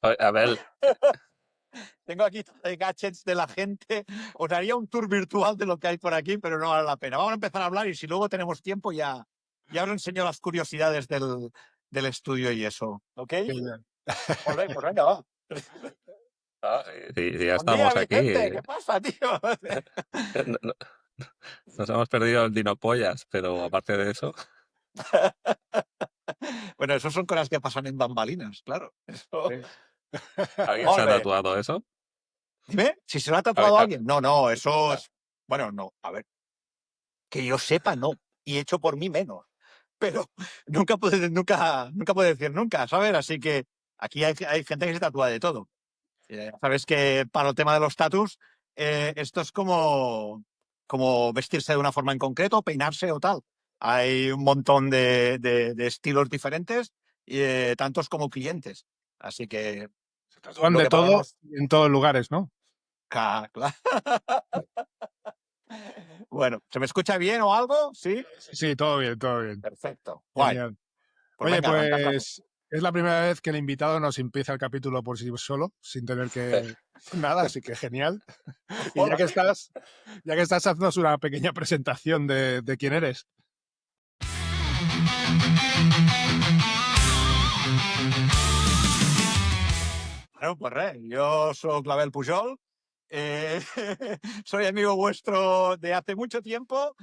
A ver, Tengo aquí todo de gadgets de la gente. Os haría un tour virtual de lo que hay por aquí, pero no vale la pena. Vamos a empezar a hablar y si luego tenemos tiempo ya os enseño las curiosidades del estudio y eso. ¿Ok? Genial. Pues venga, va. si ya Buen día, estamos aquí, Vicente. ¿Qué pasa, tío? no- no- nos hemos perdido el dinopollas, pero aparte de eso, Bueno, eso son cosas que pasan en bambalinas, claro. Eso. Sí. ¿alguien se Molt ha bé. tatuado eso? Dime, si se lo ha ¿Al- tatuado al- alguien. No, eso es. Bueno, no. A ver, que yo sepa, no. Y hecho por mí menos. Pero nunca puede decir nunca, ¿sabes? Así que aquí hay gente que se tatúa de todo. Sabes que para el tema de los tatus, esto es como vestirse de una forma en concreto, peinarse o tal. Hay un montón de estilos diferentes, tantos como clientes. Así que Se tatúan lo de que para todo unos... en todos lugares, ¿no? Claro. Bueno, ¿se me escucha bien o algo? ¿Sí? Sí, sí, todo bien, todo bien. Perfecto. Guay. Genial. Pues Oye, venga, arrancamos. pues es la primera vez que el invitado nos empieza el capítulo por sí solo, sin tener que nada, así que genial. Y ya que estás, haznos una pequeña presentación de quién eres. Bueno, pues yo soy Clavel Pujol, soy amigo vuestro de hace mucho tiempo,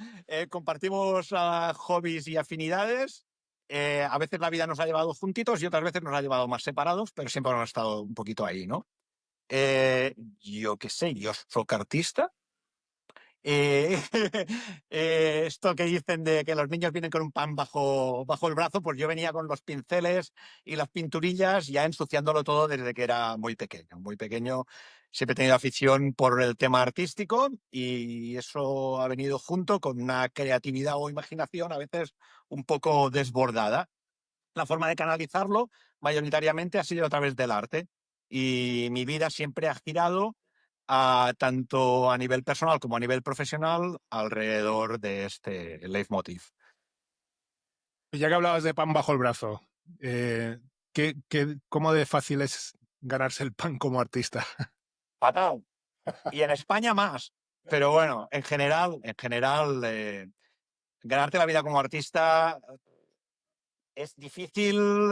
compartimos hobbies y afinidades, a veces la vida nos ha llevado juntitos y otras veces nos ha llevado más separados, pero siempre hemos estado un poquito ahí, ¿no? Yo qué sé, yo soy artista. Eh, esto que dicen de que los niños vienen con un pan bajo el brazo, pues yo venía con los pinceles y las pinturillas ya ensuciándolo todo desde que era muy pequeño. Muy pequeño siempre he tenido afición por el tema artístico y eso ha venido junto con una creatividad o imaginación a veces un poco desbordada. La forma de canalizarlo mayoritariamente ha sido a través del arte y mi vida siempre ha girado tanto a nivel personal como a nivel profesional alrededor de este leitmotiv. Ya que hablabas de pan bajo el brazo, eh, cómo de fácil es ganarse el pan como artista? Fatal. Y en España más. Pero bueno, en general, ganarte la vida como artista es difícil.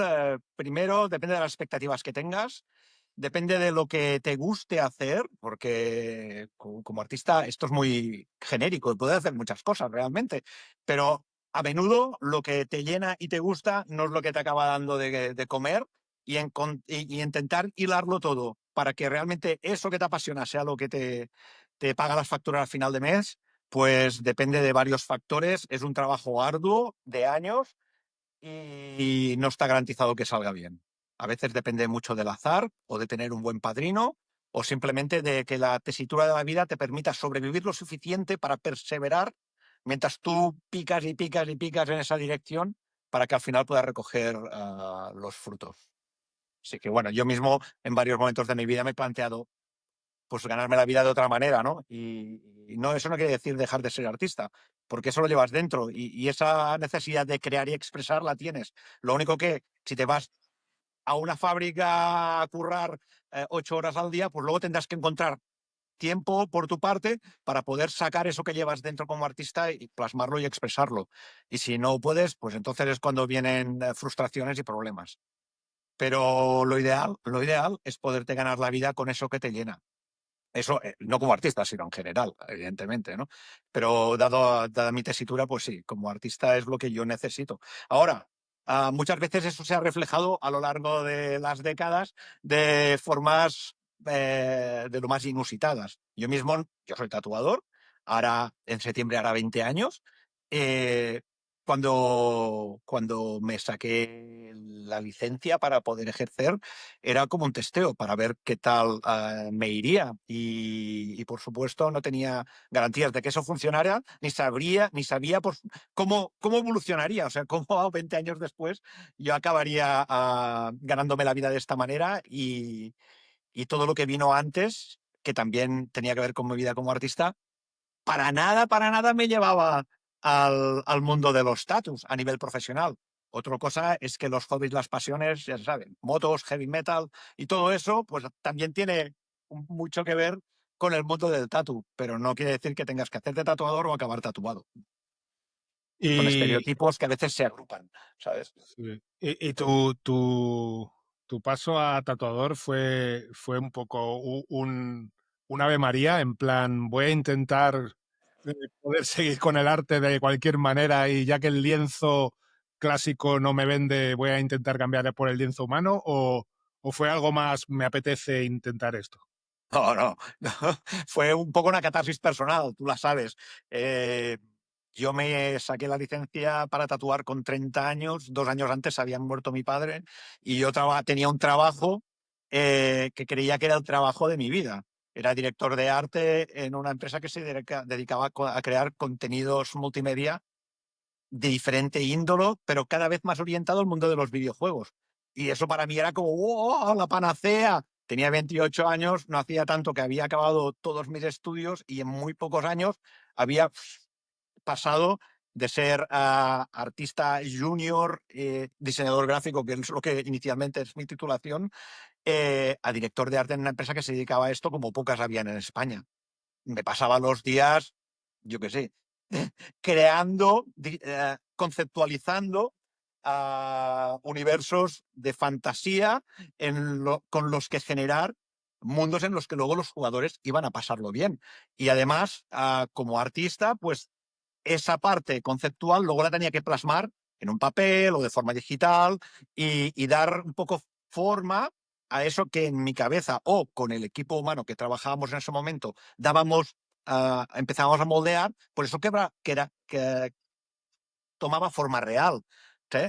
Primero, depende de las expectativas que tengas. Depende de lo que te guste hacer, porque como artista esto es muy genérico, puedes hacer muchas cosas realmente, pero a menudo lo que te llena y te gusta no es lo que te acaba dando de comer y intentar hilarlo todo para que realmente eso que te apasiona sea lo que te paga las facturas al final de mes, pues depende de varios factores, es un trabajo arduo de años y no está garantizado que salga bien. A veces depende mucho del azar o de tener un buen padrino o simplemente de que la tesitura de la vida te permita sobrevivir lo suficiente para perseverar mientras tú picas y picas y picas en esa dirección para que al final puedas recoger los frutos. Así que bueno, yo mismo en varios momentos de mi vida me he planteado pues ganarme la vida de otra manera, ¿no? Y no, eso no quiere decir dejar de ser artista, porque eso lo llevas dentro y esa necesidad de crear y expresar la tienes. Lo único que si te vas a una fábrica a currar 8 horas al día, pues luego tendrás que encontrar tiempo por tu parte para poder sacar eso que llevas dentro como artista y plasmarlo y expresarlo. Y si no puedes, pues entonces es cuando vienen frustraciones y problemas. Pero lo ideal es poderte ganar la vida con eso que te llena. Eso, no como artista, sino en general, evidentemente, ¿no? Pero dada mi tesitura, pues sí, como artista es lo que yo necesito. Ahora, muchas veces eso se ha reflejado a lo largo de las décadas de formas de lo más inusitadas. Yo soy tatuador, ahora en septiembre hará 20 años. eh, cuando me saqué la licencia para poder ejercer, era como un testeo para ver qué tal me iría y, por supuesto no tenía garantías de que eso funcionara, ni sabía pues, cómo evolucionaría, o sea, cómo 20 años después yo acabaría ganándome la vida de esta manera y todo lo que vino antes, que también tenía que ver con mi vida como artista, para nada me llevaba al mundo de los status a nivel profesional. Otra cosa es que los hobbies, las pasiones, ya se saben, motos, heavy metal y todo eso, pues también tiene mucho que ver con el mundo del tatu, pero no quiere decir que tengas que hacerte tatuador o acabar tatuado. Son Y, estereotipos que a veces se agrupan, ¿sabes? sí. Y tu paso a tatuador fue un poco un Ave María, en plan, voy a intentar poder seguir con el arte de cualquier manera y ya que el lienzo clásico no me vende, voy a intentar cambiar por el lienzo humano, o fue algo más, me apetece intentar esto. No, no, no. Fue un poco una catarsis personal, tú la sabes. Yo me saqué la licencia para tatuar con 30 años, 2 años antes habían muerto mi padre y yo tenía un trabajo que creía que era el trabajo de mi vida. Era director de arte en una empresa que se dedicaba a crear contenidos multimedia de diferente índolo, pero cada vez más orientado al mundo de los videojuegos. Y eso para mí era como, ¡wow! La panacea. Tenía 28 años, no hacía tanto que había acabado todos mis estudios y en muy pocos años había pasado de ser artista junior, diseñador gráfico, que es lo que inicialmente es mi titulación, a director de arte en una empresa que se dedicaba a esto como pocas habían en España. Me pasaba los días, yo qué sé, creando, conceptualizando universos de fantasía con los que generar mundos en los que luego los jugadores iban a pasarlo bien. Y además, como artista, pues esa parte conceptual luego la tenía que plasmar en un papel o de forma digital y dar un poco forma a eso que en mi cabeza o con el equipo humano que trabajábamos en ese momento dábamos, empezábamos a moldear, por eso que tomaba forma real. ¿Sí?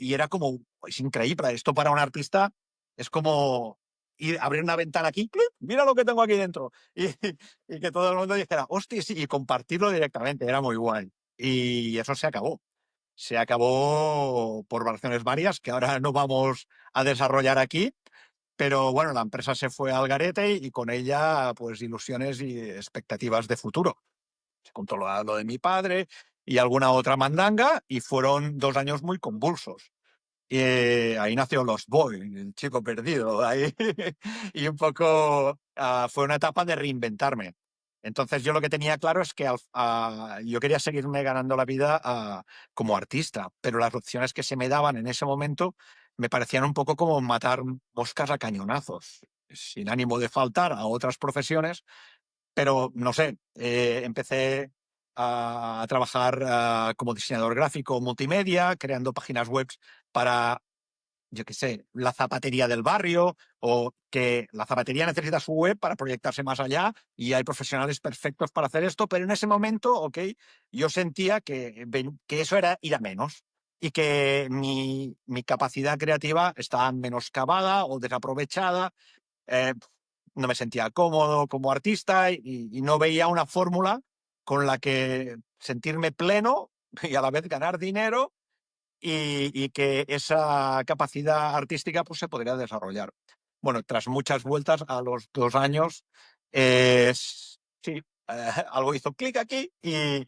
Y era como, es increíble, esto para un artista es como abrir una ventana aquí, ¡clic! Mira lo que tengo aquí dentro. Y que todo el mundo dijera, hostia, sí, y compartirlo directamente, era muy guay. Y eso se acabó. Se acabó por razones varias que ahora no vamos a desarrollar aquí, pero bueno, la empresa se fue al garete y con ella pues ilusiones y expectativas de futuro. Se contó lo de mi padre y alguna otra mandanga y fueron 2 años muy convulsos. Y ahí nació Lost Boy, el chico perdido. Ahí. Y un poco fue una etapa de reinventarme. Entonces yo lo que tenía claro es que yo quería seguirme ganando la vida como artista, pero las opciones que se me daban en ese momento me parecían un poco como matar moscas a cañonazos, sin ánimo de faltar a otras profesiones, pero no sé, empecé a trabajar como diseñador gráfico multimedia, creando páginas web para, yo qué sé, la zapatería del barrio, o que la zapatería necesita su web para proyectarse más allá y hay profesionales perfectos para hacer esto, pero en ese momento, ok, yo sentía que eso era ir a menos y que mi capacidad creativa estaba menoscabada o desaprovechada. eh, no me sentía cómodo como artista y no veía una fórmula con la que sentirme pleno y a la vez ganar dinero y que esa capacidad artística pues, se podría desarrollar. Bueno, tras muchas vueltas, a los 2 años, sí, algo hizo clic aquí y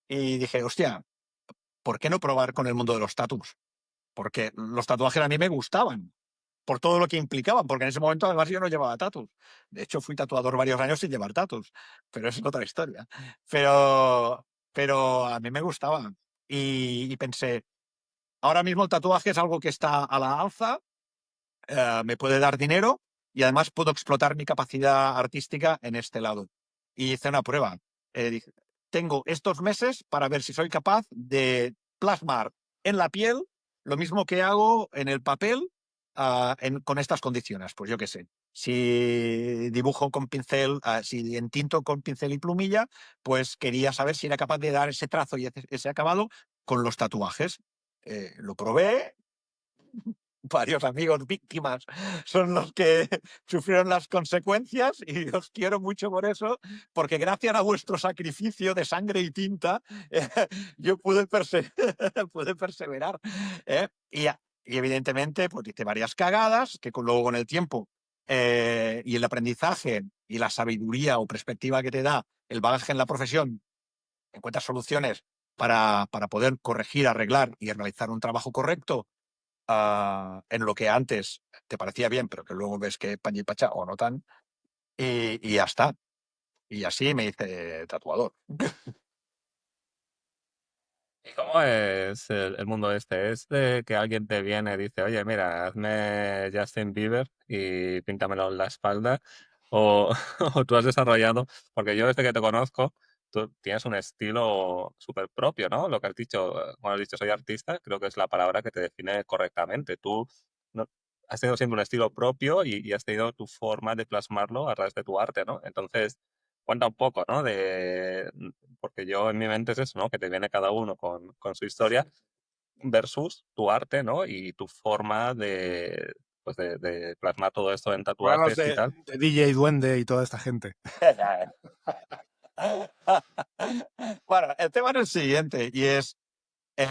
dije, hostia, ¿por qué no probar con el mundo de los tatus? Porque los tatuajes a mí me gustaban por todo lo que implicaban, porque en ese momento además yo no llevaba tatus. De hecho, fui tatuador varios años sin llevar tatus, pero eso es otra historia. Pero a mí me gustaba y pensé, ahora mismo el tatuaje es algo que está a la alza, me puede dar dinero y además puedo explotar mi capacidad artística en este lado. Y hice una prueba. Dije, tengo estos meses para ver si soy capaz de plasmar en la piel lo mismo que hago en el papel con estas condiciones. Pues yo qué sé. Si dibujo con pincel, si entinto con pincel y plumilla, pues quería saber si era capaz de dar ese trazo y ese acabado con los tatuajes. Lo probé, varios amigos víctimas son los que sufrieron las consecuencias y os quiero mucho por eso, porque gracias a vuestro sacrificio de sangre y tinta, yo pude, pude perseverar. Y evidentemente, pues hice varias cagadas que luego con el tiempo y el aprendizaje y la sabiduría o perspectiva que te da el bagaje en la profesión, encuentras soluciones para poder corregir, arreglar y realizar un trabajo correcto en lo que antes te parecía bien, pero que luego ves que pañi pacha o no tan, y ya está. Y así me hice tatuador. ¿Y cómo es el mundo este? ¿Es de que alguien te viene y dice, oye, mira, hazme Justin Bieber y píntamelo en la espalda? ¿O, o tú has desarrollado? Porque yo desde que te conozco, tú tienes un estilo súper propio, ¿no? Lo que has dicho, cuando has dicho soy artista, creo que es la palabra que te define correctamente. Tú no- has tenido siempre un estilo propio y has tenido tu forma de plasmarlo a través de tu arte, ¿no? Entonces, cuenta un poco, ¿no? Porque yo en mi mente es eso, ¿no? Que te viene cada uno con su historia versus tu arte, ¿no? Y tu forma pues de plasmar todo esto en Háblanos tatuajes y tal. de DJ Duende y toda esta gente. Bueno, el tema es el siguiente, y es eh,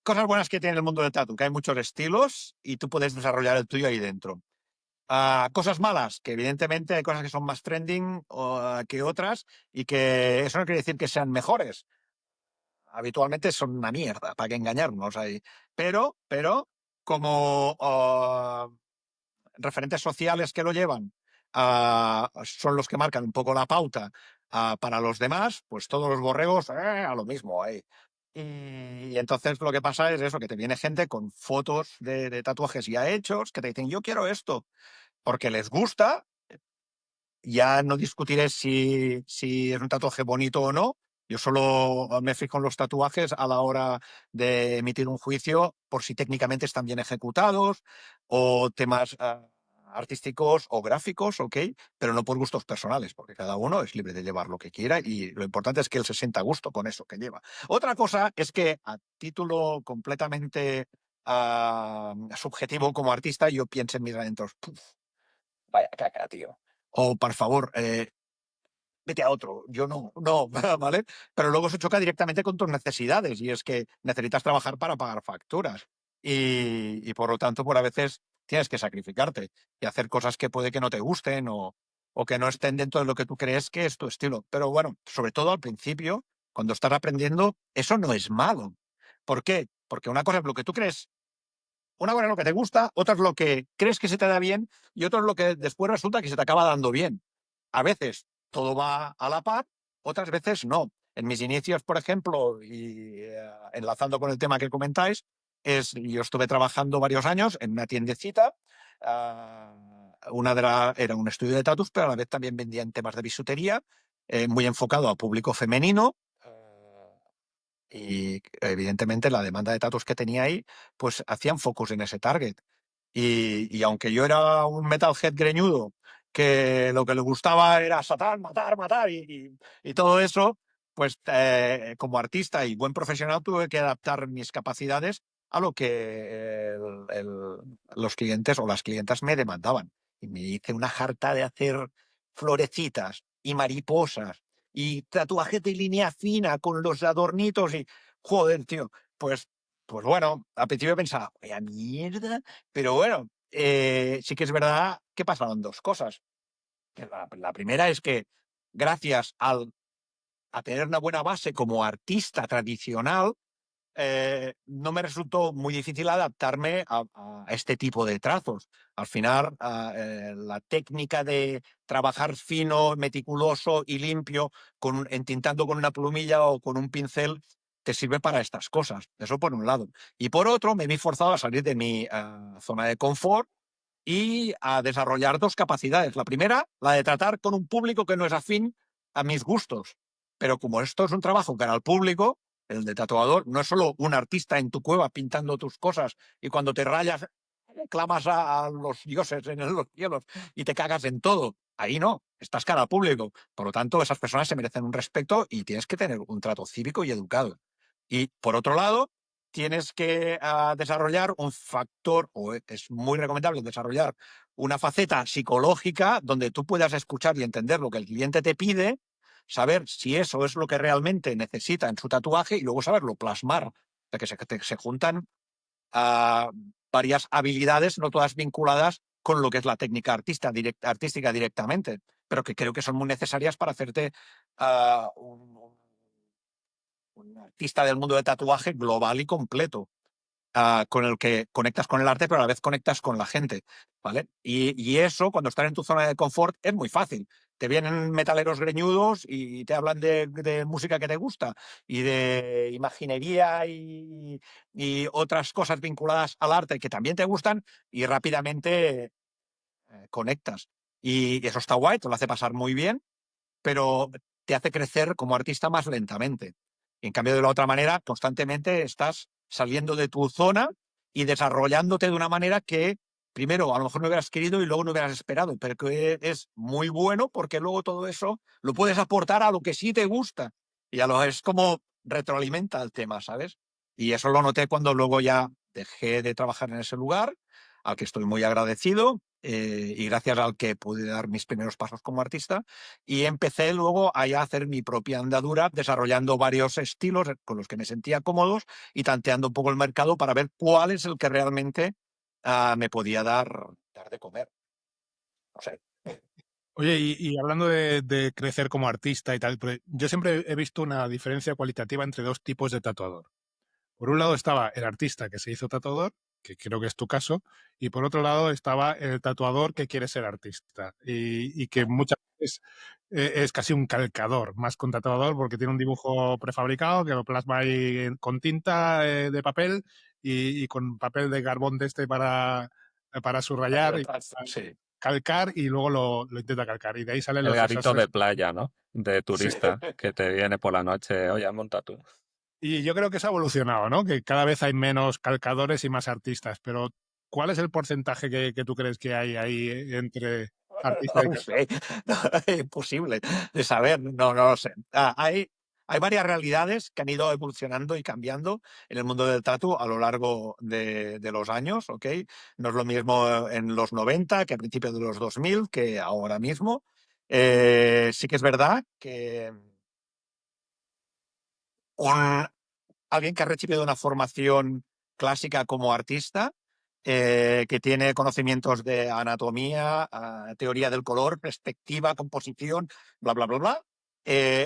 cosas buenas que tiene el mundo del tatu, que hay muchos estilos y tú puedes desarrollar el tuyo ahí dentro. Cosas malas, que evidentemente hay cosas que son más trending que otras, y que eso no quiere decir que sean mejores. Habitualmente son una mierda, para que engañarnos ahí. Pero como referentes sociales que lo llevan son los que marcan un poco la pauta para los demás, pues todos los borregos a lo mismo ahí. Y entonces lo que pasa es eso, que te viene gente con fotos de tatuajes ya hechos, que te dicen, yo quiero esto, porque les gusta. Ya no discutiré si es un tatuaje bonito o no. Yo solo me fijo en los tatuajes a la hora de emitir un juicio por si técnicamente están bien ejecutados o temas artísticos o gráficos, ¿ok? Pero no por gustos personales, porque cada uno es libre de llevar lo que quiera y lo importante es que él se sienta a gusto con eso que lleva. Otra cosa es que a título completamente subjetivo como artista, yo pienso en mis adentros, "Puf, vaya caca, tío. O, por favor, vete a otro. Yo no, ¿vale? Pero luego se choca directamente con tus necesidades, y es que necesitas trabajar para pagar facturas. Y por lo tanto, por a veces tienes que sacrificarte y hacer cosas que puede que no te gusten o que no estén dentro de lo que tú crees que es tu estilo. Pero bueno, sobre todo al principio, cuando estás aprendiendo, eso no es malo. ¿Por qué? Porque una cosa es lo que tú crees, una cosa es lo que te gusta, otra es lo que crees que se te da bien y otro es lo que después resulta que se te acaba dando bien. A veces todo va a la par, otras veces no. En mis inicios, por ejemplo, y enlazando con el tema que comentáis, yo estuve trabajando varios años en una tiendecita. Era un estudio de tatus, pero a la vez también vendían temas de bisutería, muy enfocado a público femenino. Y evidentemente la demanda de tatus que tenía ahí, pues hacían focus en ese target. Y aunque yo era un metalhead greñudo, que lo que le gustaba era Satán, matar, matar y todo eso, pues como artista y buen profesional tuve que adaptar mis capacidades a lo que los clientes o las clientas me demandaban. Y me hice una jarta de hacer florecitas y mariposas y tatuajes de línea fina con los adornitos y, joder, tío, pues bueno, al principio pensaba, vaya mierda, pero bueno, sí que es verdad que pasaron dos cosas. Que la primera es que gracias a tener una buena base como artista tradicional, no me resultó muy difícil adaptarme a este tipo de trazos. Al final, la técnica de trabajar fino, meticuloso y limpio, entintando con una plumilla o con un pincel, te sirve para estas cosas. Eso por un lado. Y por otro, me vi forzado a salir de mi zona de confort y a desarrollar dos capacidades. La primera, la de tratar con un público que no es afín a mis gustos. Pero como esto es un trabajo cara al público, el de tatuador no es solo un artista en tu cueva pintando tus cosas y cuando te rayas clamas a los dioses en los cielos y te cagas en todo. Ahí no, estás cara al público. Por lo tanto, esas personas se merecen un respeto y tienes que tener un trato cívico y educado. Y por otro lado, tienes que desarrollar un factor, o es muy recomendable desarrollar una faceta psicológica donde tú puedas escuchar y entender lo que el cliente te pide, saber si eso es lo que realmente necesita en su tatuaje y luego saberlo plasmar. O sea, que se juntan a varias habilidades, no todas vinculadas con lo que es la técnica artística directamente, pero que creo que son muy necesarias para hacerte un artista del mundo del tatuaje global y completo, con el que conectas con el arte, pero a la vez conectas con la gente, ¿vale? Y eso, cuando estás en tu zona de confort, es muy fácil. Te vienen metaleros greñudos y te hablan de música que te gusta y de imaginería y otras cosas vinculadas al arte que también te gustan y rápidamente conectas. Y eso está guay, te lo hace pasar muy bien, pero te hace crecer como artista más lentamente. Y en cambio, de la otra manera, constantemente estás saliendo de tu zona y desarrollándote de una manera que primero a lo mejor no hubieras querido y luego no hubieras esperado, pero que es muy bueno porque luego todo eso lo puedes aportar a lo que sí te gusta. Y es como retroalimenta el tema, ¿sabes? Y eso lo noté cuando luego ya dejé de trabajar en ese lugar, al que estoy muy agradecido, y gracias al que pude dar mis primeros pasos como artista, y empecé luego a ya hacer mi propia andadura, desarrollando varios estilos con los que me sentía cómodos y tanteando un poco el mercado para ver cuál es el que realmente me podía dar de comer. No sé. Oye, y hablando de crecer como artista y tal, pero yo siempre he visto una diferencia cualitativa entre dos tipos de tatuador. Por un lado estaba el artista que se hizo tatuador, que creo que es tu caso, y por otro lado estaba el tatuador que quiere ser artista y que muchas veces es casi un calcador, más que un tatuador, porque tiene un dibujo prefabricado que lo plasma ahí con tinta de papel y con papel de carbón de este para subrayar y Sí, calcar y luego lo intenta calcar. Y de ahí salen El los garito de desastres. playa, ¿no? De sí. turista, que te viene por la noche, oye, monta tú. Y yo creo que se ha evolucionado, ¿no? Que cada vez hay menos calcadores y más artistas. Pero, ¿cuál es el porcentaje que tú crees que hay ahí entre artista No y lo calcador? sé, no, es imposible de saber, no lo sé. Hay varias realidades que han ido evolucionando y cambiando en el mundo del tatu a lo largo de los años, ¿ok? No es lo mismo en los 90 que a principios de los 2000 que ahora mismo. Sí que es verdad que un, alguien que ha recibido una formación clásica como artista, que tiene conocimientos de anatomía, teoría del color, perspectiva, composición, bla, bla, bla, bla.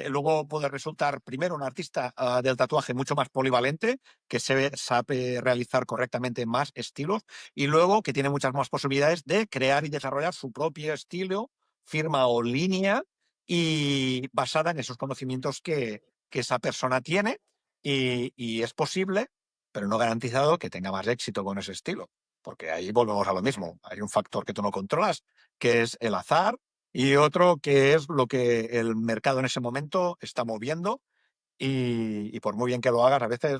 Luego puede resultar primero un artista del tatuaje mucho más polivalente, que sabe realizar correctamente más estilos, y luego que tiene muchas más posibilidades de crear y desarrollar su propio estilo, firma o línea, y basada en esos conocimientos que esa persona tiene y es posible, pero no garantizado que tenga más éxito con ese estilo, porque ahí volvemos a lo mismo. Hay un factor que tú no controlas, que es el azar, y otro que es lo que el mercado en ese momento está moviendo, y por muy bien que lo hagas, a veces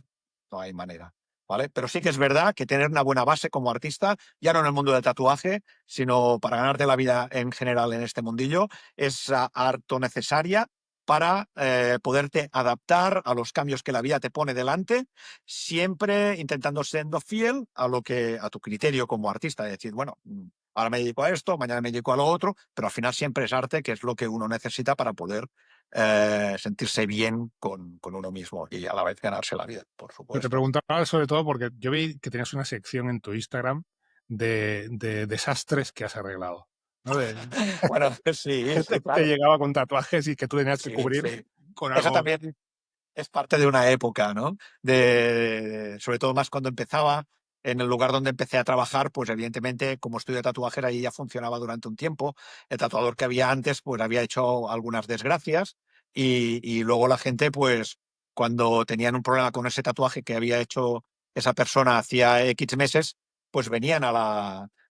no hay manera. ¿Vale? Pero sí que es verdad que tener una buena base como artista, ya no en el mundo del tatuaje, sino para ganarte la vida en general en este mundillo, es harto necesaria para poderte adaptar a los cambios que la vida te pone delante, siempre intentando siendo fiel a a tu criterio como artista. Es decir, bueno, ahora me dedico a esto, mañana me dedico a lo otro, pero al final siempre es arte, que es lo que uno necesita para poder sentirse bien con uno mismo y a la vez ganarse la vida, por Pero te supuesto. preguntaba sobre todo porque yo vi que tenías una sección en tu Instagram de desastres que has arreglado, ¿no? De Bueno, sí, gente sí, que te claro. llegaba con tatuajes y que tú tenías que Sí, cubrir sí. con Eso algo. también es parte de una época, ¿no? Sobre todo más cuando empezaba, en el lugar donde empecé a trabajar, pues evidentemente como estudio de tatuaje ahí ya funcionaba durante un tiempo. El tatuador que había antes, pues había hecho algunas desgracias y luego la gente, pues cuando tenían un problema con ese tatuaje que había hecho esa persona hacía X meses, pues venían a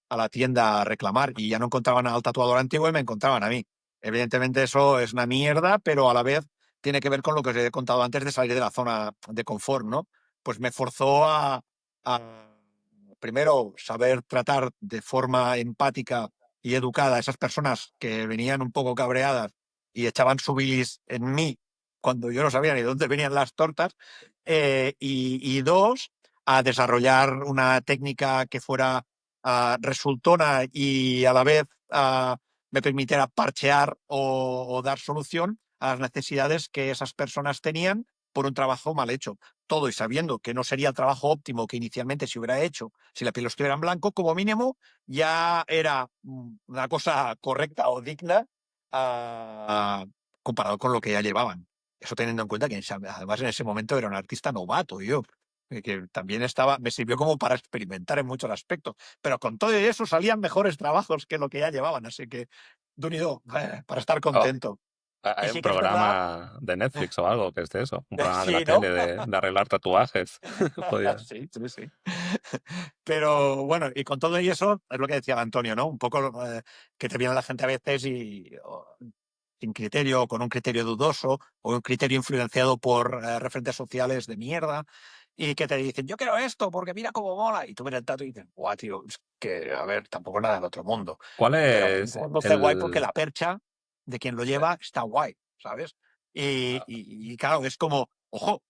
la tienda a reclamar y ya no encontraban al tatuador antiguo y me encontraban a mí. Evidentemente eso es una mierda, pero a la vez tiene que ver con lo que os he contado antes de salir de la zona de confort, ¿no? Pues me forzó a primero saber tratar de forma empática y educada a esas personas que venían un poco cabreadas y echaban su bilis en mí cuando yo no sabía ni dónde venían las tortas. Y dos, a desarrollar una técnica que fuera resultona y a la vez me permitiera parchear o dar solución a las necesidades que esas personas tenían por un trabajo mal hecho. Todo y sabiendo que no sería el trabajo óptimo que inicialmente se hubiera hecho si la piel estuviera en blanco, como mínimo ya era una cosa correcta o digna, comparado con lo que ya llevaban. Eso teniendo en cuenta que además en ese momento era un artista novato yo, que también me sirvió como para experimentar en muchos aspectos. Pero con todo eso salían mejores trabajos que lo que ya llevaban, así que, Dunido, para estar Oh, contento. Y hay un sí que es verdad, programa de Netflix o algo que es de eso, un programa de la sí, ¿no? tele de arreglar tatuajes. Podía. Sí, sí, sí. Pero bueno, y con todo y eso, es lo que decía Antonio, ¿no? Un poco que te viene la gente a veces sin criterio, con un criterio dudoso, o un criterio influenciado por referentes sociales de mierda, y que te dicen, yo quiero esto porque mira cómo mola. Y tú ves el tatu y dices, guau, tío, es que, a ver, tampoco es nada del otro mundo. ¿Cuál Pero es luce guay porque la percha de quien lo sí, lleva está guay, ¿sabes? Y claro, es como, ojo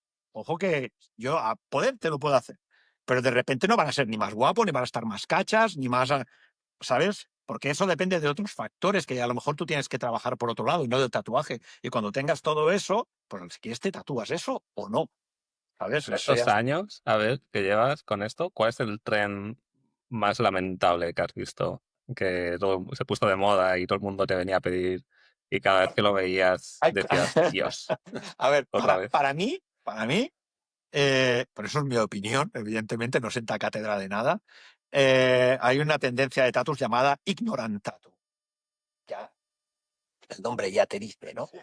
que yo a poder te lo puedo hacer, pero de repente no van a ser ni más guapos, ni van a estar más cachas, ni más, ¿sabes? Porque eso depende de otros factores que a lo mejor tú tienes que trabajar por otro lado y no del tatuaje. Y cuando tengas todo eso, pues si quieres te tatúas eso o no, ¿sabes? en Eso ya estos años, a ver, que llevas con esto, ¿cuál es el tren más lamentable que has visto? Que todo se puso de moda y todo el mundo te venía a pedir y cada vez que lo veías Hay- decías, Dios, A ver, otra vez. para mí, por eso es mi opinión, evidentemente, no sienta cátedra de nada. Hay una tendencia de tatus llamada ignorant tattoo. Ya, el nombre ya te dice, ¿no? Sí,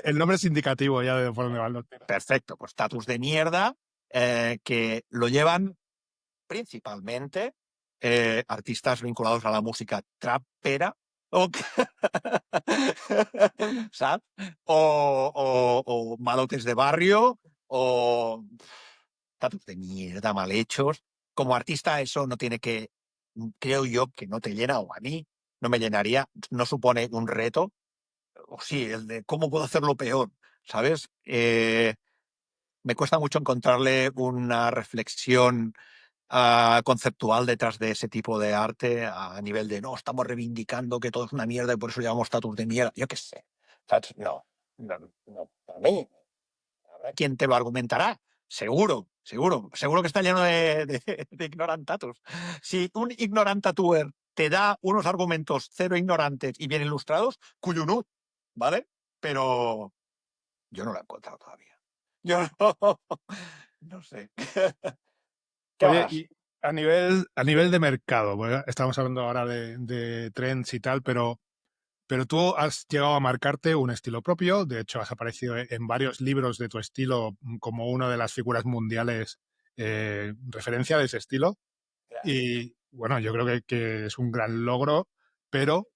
el nombre es indicativo ya de por dónde van los tiros. Perfecto, pues tatus de mierda que lo llevan principalmente artistas vinculados a la música trapera. O, ¿sabes? O malotes de barrio, o tatus de mierda mal hechos. Como artista eso no tiene que, creo yo que no te llena, o a mí no me llenaría, no supone un reto, o sí, el de cómo puedo hacerlo peor, ¿sabes? Me cuesta mucho encontrarle una reflexión conceptual detrás de ese tipo de arte a nivel de no, estamos reivindicando que todo es una mierda y por eso llamamos tatus de mierda. Yo qué sé. ¿Sabes? No, no, para mí. Habrá quien te lo argumentará. Seguro que está lleno de ignorant tatus. Si un ignorant tatuer te da unos argumentos cero ignorantes y bien ilustrados, cuyunut, ¿vale? Pero yo no lo he encontrado todavía. Yo no, no sé. ¿Qué Oye, más? y a nivel de mercado, bueno, estamos hablando ahora de trends y tal, pero tú has llegado a marcarte un estilo propio. De hecho, has aparecido en varios libros de tu estilo como una de las figuras mundiales referencia de ese estilo. Y bueno, yo creo que es un gran logro, pero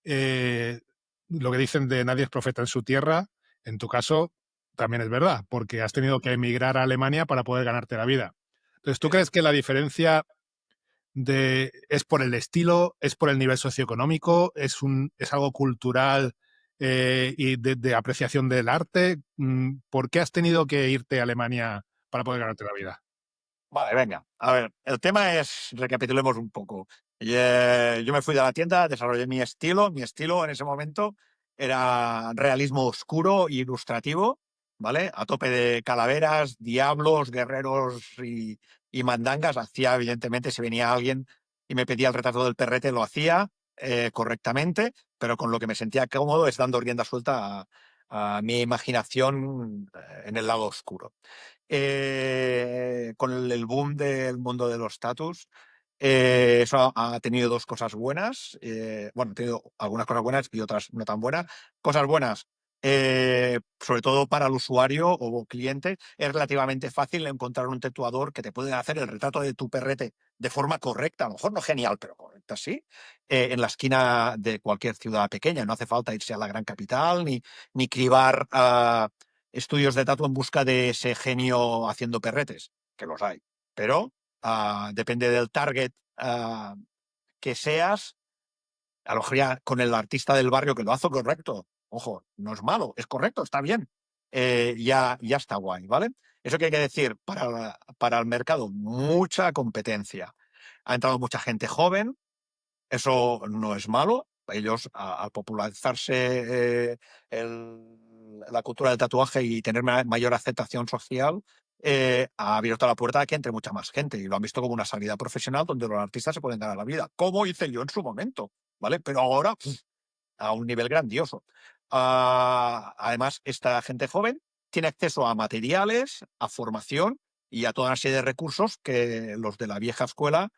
eh, lo que dicen de nadie es profeta en su tierra, en tu caso también es verdad, porque has tenido que emigrar a Alemania para poder ganarte la vida. Entonces, ¿tú crees que la diferencia es por el estilo, es por el nivel socioeconómico, es algo cultural y de apreciación del arte? ¿Por qué has tenido que irte a Alemania para poder ganarte la vida? Vale, venga. A ver, el tema es, recapitulemos un poco. Yo me fui de la tienda, desarrollé mi estilo. Mi estilo en ese momento era realismo oscuro e ilustrativo, ¿vale? A tope de calaveras, diablos, guerreros y mandangas. Hacía, evidentemente, si venía alguien y me pedía el retrato del perrete, lo hacía correctamente, pero con lo que me sentía cómodo es dando rienda suelta a mi imaginación en el lado oscuro. Con el boom del mundo de los tatus, eso ha tenido dos cosas buenas. Bueno, ha tenido algunas cosas buenas y otras no tan buenas. Cosas buenas, sobre todo para el usuario o cliente, es relativamente fácil encontrar un tatuador que te puede hacer el retrato de tu perrete de forma correcta, a lo mejor no genial, pero correcta, sí, en la esquina de cualquier ciudad pequeña. No hace falta irse a la gran capital ni cribar estudios de tatu en busca de ese genio haciendo perretes, que los hay. Pero depende del target que seas, a lo mejor ya con el artista del barrio que lo hace correcto. Ojo, no es malo, es correcto, está bien. Ya está guay, ¿vale? Eso que hay que decir, para el mercado, mucha competencia. Ha entrado mucha gente joven, eso no es malo. Ellos, al popularizarse la cultura del tatuaje y tener mayor aceptación social, ha abierto la puerta a que entre mucha más gente y lo han visto como una salida profesional donde los artistas se pueden ganar la vida, como hice yo en su momento, ¿vale? Pero ahora a un nivel grandioso. Además, esta gente joven tiene acceso a materiales, a formación y a toda una serie de recursos que los de la vieja escuela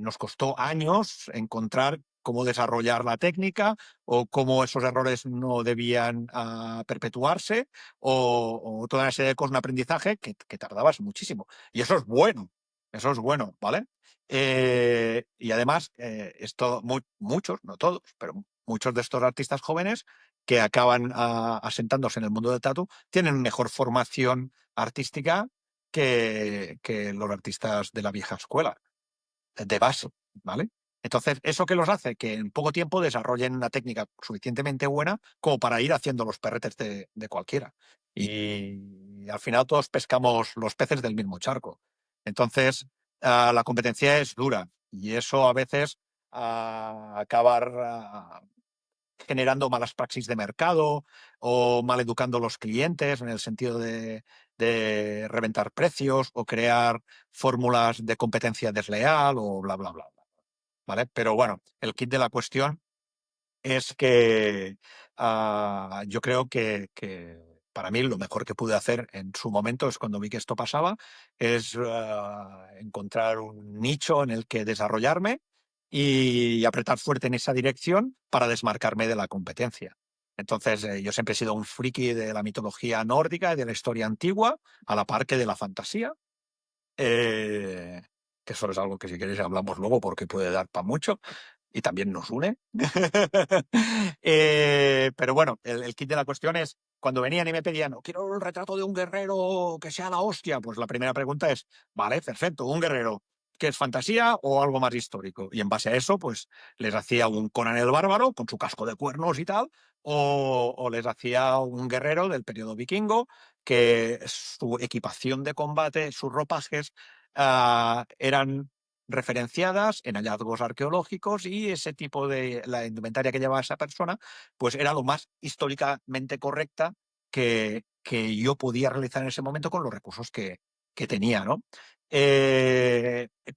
nos costó años encontrar cómo desarrollar la técnica o cómo esos errores no debían perpetuarse o toda una serie de cosas, un aprendizaje que tardabas muchísimo. Y eso es bueno, ¿vale? Y además, esto, muchos, no todos, pero muchos de estos artistas jóvenes que acaban asentándose en el mundo del tatu tienen mejor formación artística que los artistas de la vieja escuela de base, ¿vale? Entonces, ¿eso qué los hace? Que en poco tiempo desarrollen una técnica suficientemente buena como para ir haciendo los perretes de cualquiera. Y al final todos pescamos los peces del mismo charco. Entonces, la competencia es dura y eso a veces acaba generando malas praxis de mercado o maleducando a los clientes en el sentido de reventar precios o crear fórmulas de competencia desleal o bla, bla, bla, bla, ¿vale? Pero bueno, el kit de la cuestión es que yo creo que para mí lo mejor que pude hacer en su momento es cuando vi que esto pasaba, es encontrar un nicho en el que desarrollarme y apretar fuerte en esa dirección para desmarcarme de la competencia. Entonces, yo siempre he sido un friki de la mitología nórdica y de la historia antigua, a la par que de la fantasía. eh, que eso es algo que si queréis hablamos luego porque puede dar para mucho y también nos une. Pero bueno, el kit de la cuestión es, cuando venían y me pedían, "Oh, quiero el retrato de un guerrero que sea la hostia", pues la primera pregunta es, vale, perfecto, un guerrero, ¿que es fantasía o algo más histórico? Y en base a eso, pues les hacía un Conan el Bárbaro con su casco de cuernos y tal, o les hacía un guerrero del periodo vikingo, que su equipación de combate, sus ropajes, eran referenciadas en hallazgos arqueológicos y ese tipo de la indumentaria que llevaba esa persona, pues era lo más históricamente correcta que yo podía realizar en ese momento con los recursos que tenía, ¿no?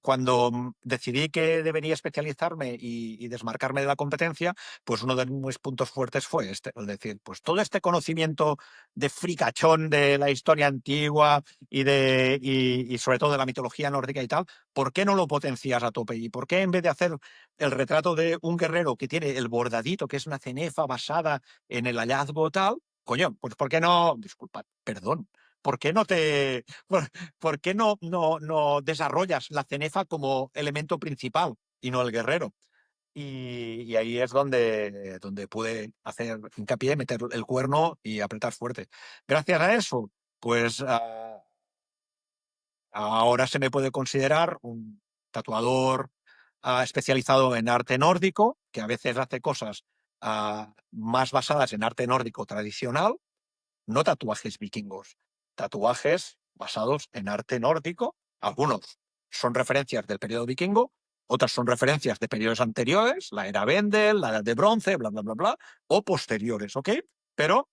Cuando decidí que debería especializarme y desmarcarme de la competencia, pues uno de mis puntos fuertes fue este, es decir, pues todo este conocimiento de fricachón de la historia antigua y sobre todo de la mitología nórdica y tal, ¿por qué no lo potencias a tope? ¿Y por qué en vez de hacer el retrato de un guerrero que tiene el bordadito, que es una cenefa basada en el hallazgo tal, coño, pues ¿por qué no, disculpa, perdón, ¿por qué no por qué no desarrollas la cenefa como elemento principal y no el guerrero? Y ahí es donde pude hacer hincapié, meter el cuerno y apretar fuerte. Gracias a eso, pues ahora se me puede considerar un tatuador especializado en arte nórdico, que a veces hace cosas más basadas en arte nórdico tradicional, no tatuajes vikingos, tatuajes basados en arte nórdico. Algunos son referencias del periodo vikingo, otras son referencias de periodos anteriores, la era Vendel, la edad de bronce, bla, bla, bla, bla, o posteriores, ¿ok? Pero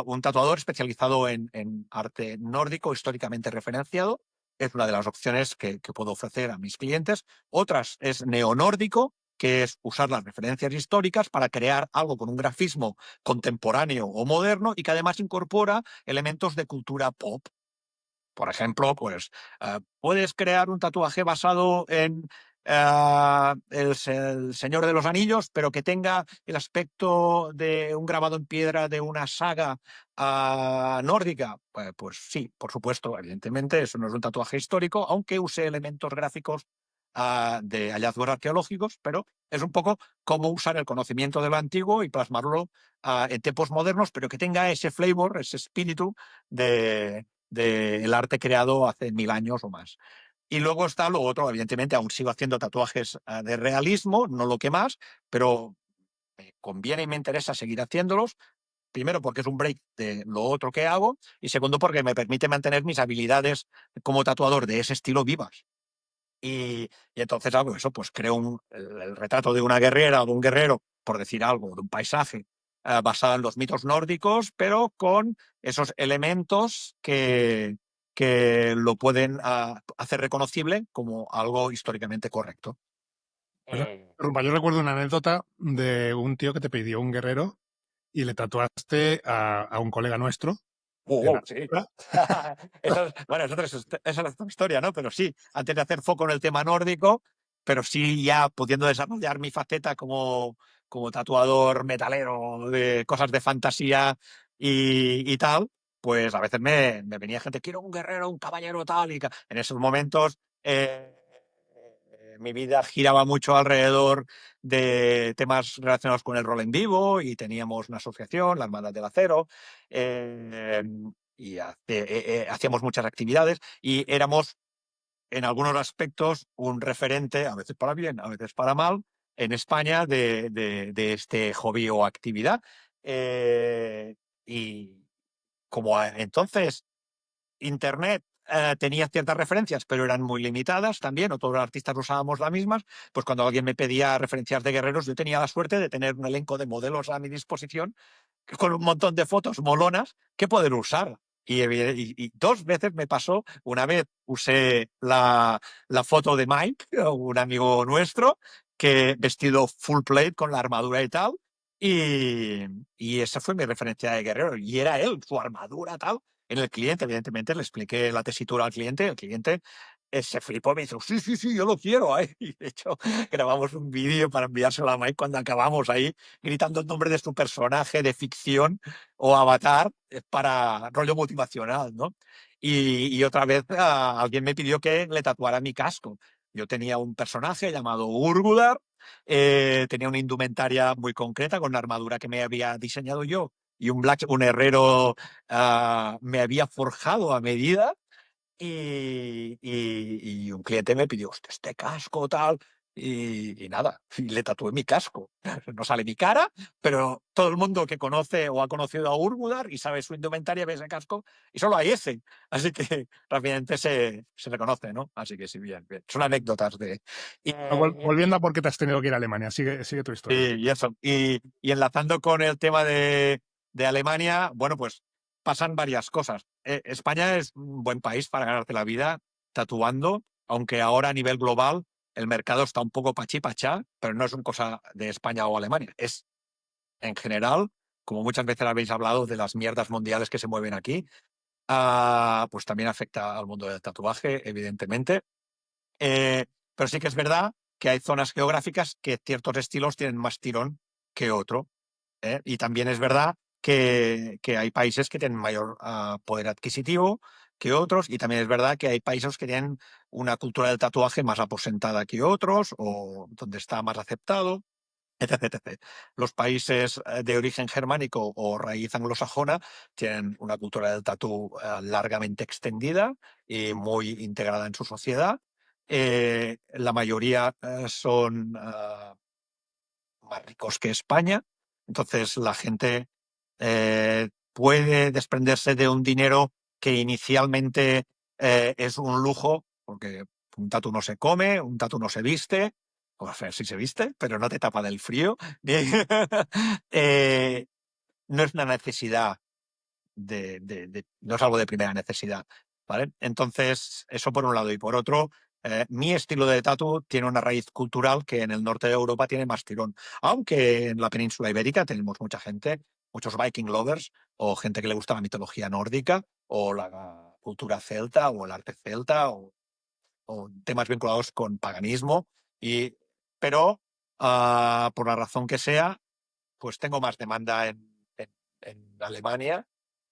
un tatuador especializado en arte nórdico históricamente referenciado es una de las opciones que puedo ofrecer a mis clientes. Otras es neonórdico, que es usar las referencias históricas para crear algo con un grafismo contemporáneo o moderno y que además incorpora elementos de cultura pop. Por ejemplo, pues puedes crear un tatuaje basado en el Señor de los Anillos, pero que tenga el aspecto de un grabado en piedra de una saga nórdica. Pues sí, por supuesto, evidentemente, eso no es un tatuaje histórico, aunque use elementos gráficos de hallazgos arqueológicos, pero es un poco cómo usar el conocimiento de lo antiguo y plasmarlo en tiempos modernos, pero que tenga ese flavor, ese espíritu del arte creado hace 1000 años o más. Y luego está lo otro, evidentemente, aún sigo haciendo tatuajes de realismo, no lo que más, pero me conviene y me interesa seguir haciéndolos. Primero, porque es un break de lo otro que hago, y segundo, porque me permite mantener mis habilidades como tatuador de ese estilo vivas. Y entonces hago eso, pues creo el retrato de una guerrera o de un guerrero, por decir algo, de un paisaje basado en los mitos nórdicos, pero con esos elementos que lo pueden hacer reconocible como algo históricamente correcto. Perdón, yo recuerdo una anécdota de un tío que te pidió un guerrero y le tatuaste a un colega nuestro en Sí. Andorra. Bueno, esa es otra historia, ¿no? Pero sí, antes de hacer foco en el tema nórdico, pero sí ya pudiendo desarrollar mi faceta como tatuador metalero de cosas de fantasía y tal, pues a veces me venía gente, quiero un guerrero, un caballero tal, en esos momentos mi vida giraba mucho alrededor de temas relacionados con el rol en vivo y teníamos una asociación, la Hermandad del Acero, eh, y hacíamos muchas actividades y éramos en algunos aspectos un referente, a veces para bien, a veces para mal, en España de este hobby o actividad. Y como entonces Internet tenía ciertas referencias, pero eran muy limitadas también, o todos los artistas usábamos las mismas, pues cuando alguien me pedía referencias de guerreros, yo tenía la suerte de tener un elenco de modelos a mi disposición con un montón de fotos molonas que poder usar. Y dos veces me pasó, una vez usé la foto de Mike, un amigo nuestro, que vestido full plate con la armadura y tal, y, y esa fue mi referencia de guerrero, y era él, su armadura tal, en el cliente, evidentemente le expliqué la tesitura al cliente, el cliente se flipó, me dijo, sí, sí, sí, yo lo quiero. Y de hecho, grabamos un vídeo para enviárselo a Mike cuando acabamos ahí gritando el nombre de su personaje de ficción o avatar para rollo motivacional, ¿no? Y otra vez alguien me pidió que le tatuara mi casco. Yo tenía un personaje llamado Urgular, tenía una indumentaria muy concreta con una armadura que me había diseñado yo y un herrero me había forjado a medida y un cliente me pidió, "Hostia, este casco tal", y nada, y le tatué mi casco. No sale mi cara, pero todo el mundo que conoce o ha conocido a Urgudar y sabe su indumentaria ve ese casco y solo hay ese. Así que rápidamente se reconoce, ¿no? Así que sí, bien, bien. Son anécdotas de... Y, Volviendo a por qué te has tenido que ir a Alemania, sigue tu historia. y eso. Y enlazando con el tema de Alemania, bueno, pues pasan varias cosas. España es un buen país para ganarte la vida tatuando, aunque ahora a nivel global el mercado está un poco pachí-pachá, pero no es una cosa de España o Alemania. Es en general, como muchas veces habéis hablado de las mierdas mundiales que se mueven aquí, pues también afecta al mundo del tatuaje, evidentemente. Eh, pero sí que es verdad que hay zonas geográficas que ciertos estilos tienen más tirón que otro. Y también es verdad que hay países que tienen mayor poder adquisitivo que otros, y también es verdad que hay países que tienen una cultura del tatuaje más aposentada que otros, o donde está más aceptado, etc, etc. Los países de origen germánico o raíz anglosajona tienen una cultura del tatú largamente extendida y muy integrada en su sociedad. La mayoría son más ricos que España, entonces la gente puede desprenderse de un dinero que inicialmente es un lujo, porque un tatu no se come, un tatu no se viste, o sea, sí se viste, pero no te tapa del frío. Eh, no es una necesidad no es algo de primera necesidad, ¿vale? Entonces, eso por un lado. Y por otro, mi estilo de tatu tiene una raíz cultural que en el norte de Europa tiene más tirón. Aunque en la península ibérica tenemos mucha gente, muchos Viking lovers, o gente que le gusta la mitología nórdica, o la cultura celta, o el arte celta, o temas vinculados con paganismo. Pero, por la razón que sea, pues tengo más demanda en Alemania,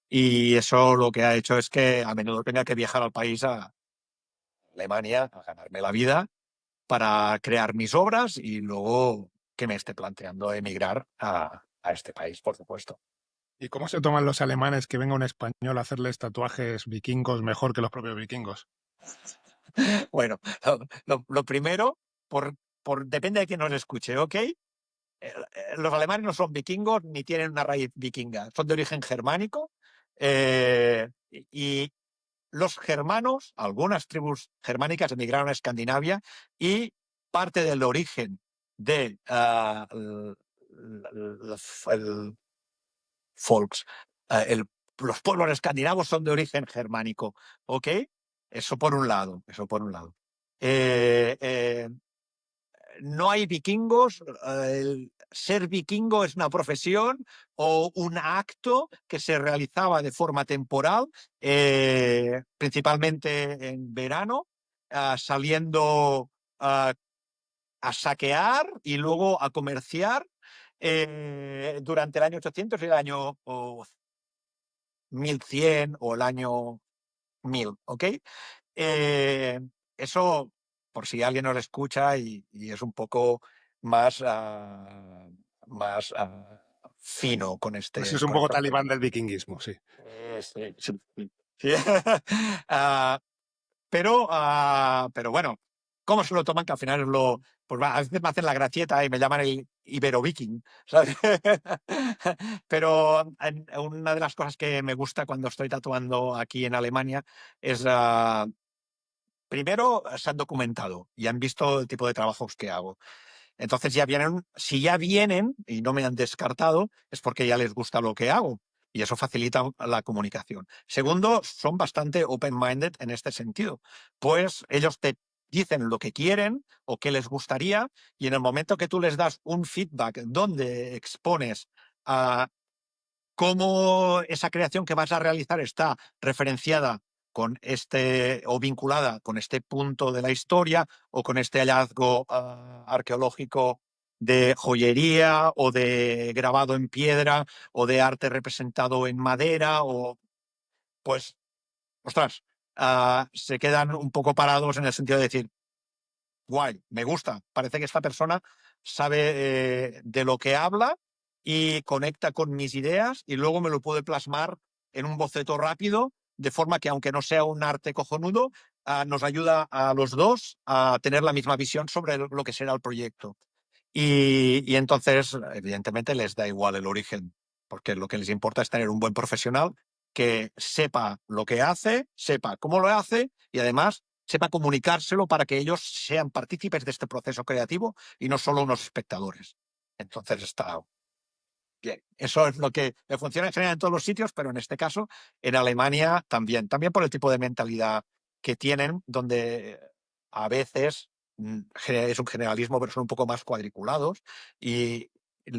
y eso lo que ha hecho es que a menudo tenga que viajar al país, a Alemania, a ganarme la vida para crear mis obras y luego que me esté planteando emigrar a este país, por supuesto. ¿Y cómo se toman los alemanes que venga un español a hacerles tatuajes vikingos mejor que los propios vikingos? Bueno, lo primero, depende de quién nos escuche, ¿ok? Los alemanes no son vikingos ni tienen una raíz vikinga, son de origen germánico, y los germanos, algunas tribus germánicas emigraron a Escandinavia, y parte del origen de el folks, los pueblos escandinavos son de origen germánico, ¿ok? Eso por un lado, eso por un lado. Eh, eh, no hay vikingos, el ser vikingo es una profesión o un acto que se realizaba de forma temporal, principalmente en verano, saliendo a saquear y luego a comerciar durante el año 800 y el año 1100 o el año 1000, ¿ok? Eh, Eso, por si alguien nos escucha y es un poco más, más fino con Así es este un con poco estos talibán temas. del vikinguismo, sí. Sí, sí, sí. Sí. Ah, pero bueno, ¿cómo se lo toman? Que al final es lo. Pues a veces me hacen la gracieta y me llaman el ibero-viking, ¿sabes? Pero una de las cosas que me gusta cuando estoy tatuando aquí en Alemania es, primero, se han documentado y han visto el tipo de trabajos que hago. Entonces ya vienen, si ya vienen y no me han descartado, es porque ya les gusta lo que hago y eso facilita la comunicación. Segundo, son bastante open-minded en este sentido, pues ellos te dicen lo que quieren o qué les gustaría y en el momento que tú les das un feedback donde expones a cómo esa creación que vas a realizar está referenciada con este o vinculada con este punto de la historia o con este hallazgo arqueológico de joyería o de grabado en piedra o de arte representado en madera o pues, ostras, se quedan un poco parados en el sentido de decir, guay, me gusta. Parece que esta persona sabe de lo que habla y conecta con mis ideas y luego me lo puede plasmar en un boceto rápido, de forma que aunque no sea un arte cojonudo, nos ayuda a los dos a tener la misma visión sobre lo que será el proyecto. Y entonces, evidentemente, les da igual el origen, porque lo que les importa es tener un buen profesional que sepa lo que hace, sepa cómo lo hace y además sepa comunicárselo para que ellos sean partícipes de este proceso creativo y no solo unos espectadores. Entonces está bien. Eso es lo que funciona en general en todos los sitios, pero en este caso en Alemania también. También por el tipo de mentalidad que tienen, donde a veces es un generalismo, pero son un poco más cuadriculados y